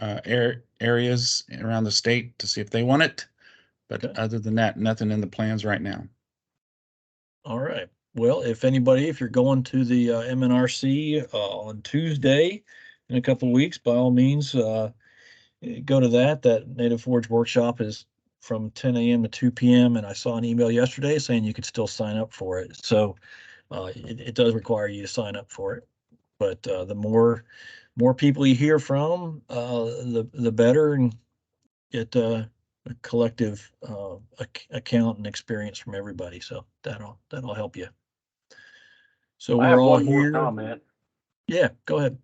areas around the state to see if they want it. But
Okay.
other than that, nothing in the plans right now.
All right. Well, if you're going to the MNRC on Tuesday in a couple of weeks, by all means, go to that. That Native Forage workshop is from 10 a.m. to 2 p.m. And I saw an email yesterday saying you could still sign up for it. So it does require you to sign up for it. But the more people you hear from, the better, and get a collective account and experience from everybody. So that'll help you. So
I
we're
have
all
one more
here.
comment.
Yeah, go ahead.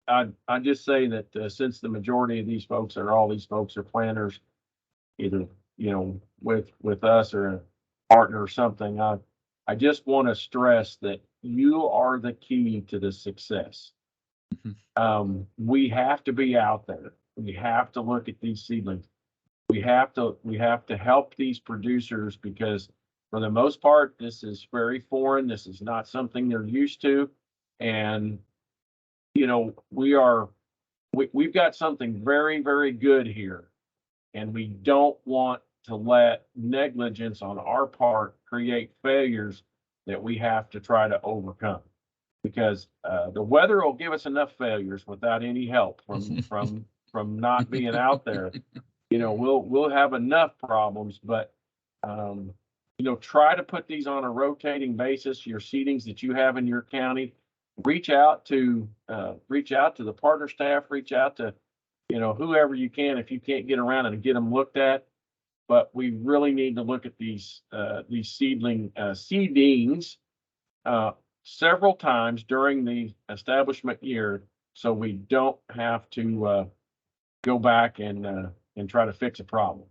I just say that since the majority of these folks or all these folks are planners, either, with us or a partner or something, I just want to stress that you are the key to the success. We have to be out there. We have to look at these seedlings. We have to help these producers because for the most part, this is very foreign. This is not something they're used to. And, we've got something very, very good here. And we don't want to let negligence on our part create failures that we have to try to overcome. Because the weather will give us enough failures without any help from not being out there. We'll have enough problems, but try to put these on a rotating basis. Your seedings that you have in your county, reach out to the partner staff, reach out to whoever you can if you can't get around and get them looked at. But we really need to look at these seedings several times during the establishment year, so we don't have to go back and try to fix a problem.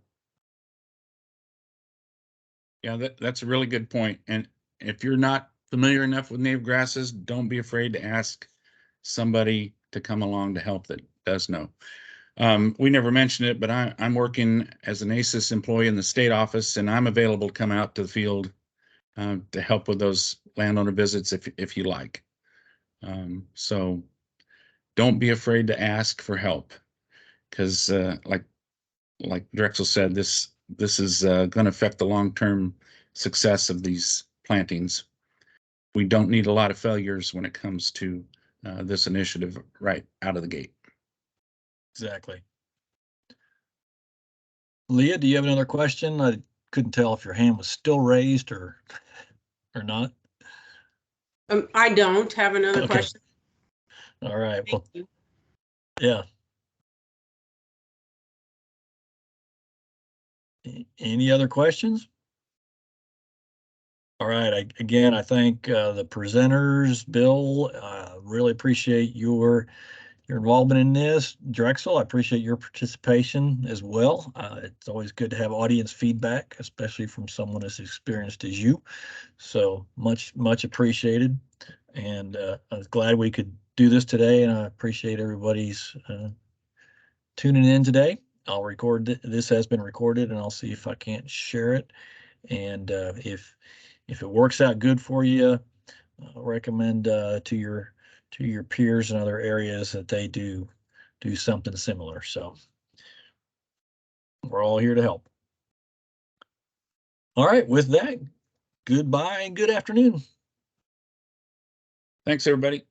Yeah, that's a really good point. And if you're not familiar enough with native grasses, don't be afraid to ask somebody to come along to help that does know. We never mentioned it, but I'm working as an ACES employee in the state office, and I'm available to come out to the field to help with those landowner visits if you like. So don't be afraid to ask for help, because like Drexel said, this is going to affect the long-term success of these plantings. We don't need a lot of failures when it comes to this initiative right out of the gate.
Exactly. Leah, do you have another question? I couldn't tell if your hand was still raised or not.
I don't have another
Okay.
question.
All right.
Thank
Well,
you.
yeah. Any other questions? All right. I thank the presenters. Bill, really appreciate your involvement in this. Drexel, I appreciate your participation as well. It's always good to have audience feedback, especially from someone as experienced as you. So much appreciated. And I was glad we could do this today, and I appreciate everybody's tuning in today. I'll record this has been recorded, and I'll see if I can't share it. And if it works out good for you, I'll recommend to your peers in other areas that they do something similar. So we're all here to help. All right, with that, goodbye and good afternoon.
Thanks, everybody.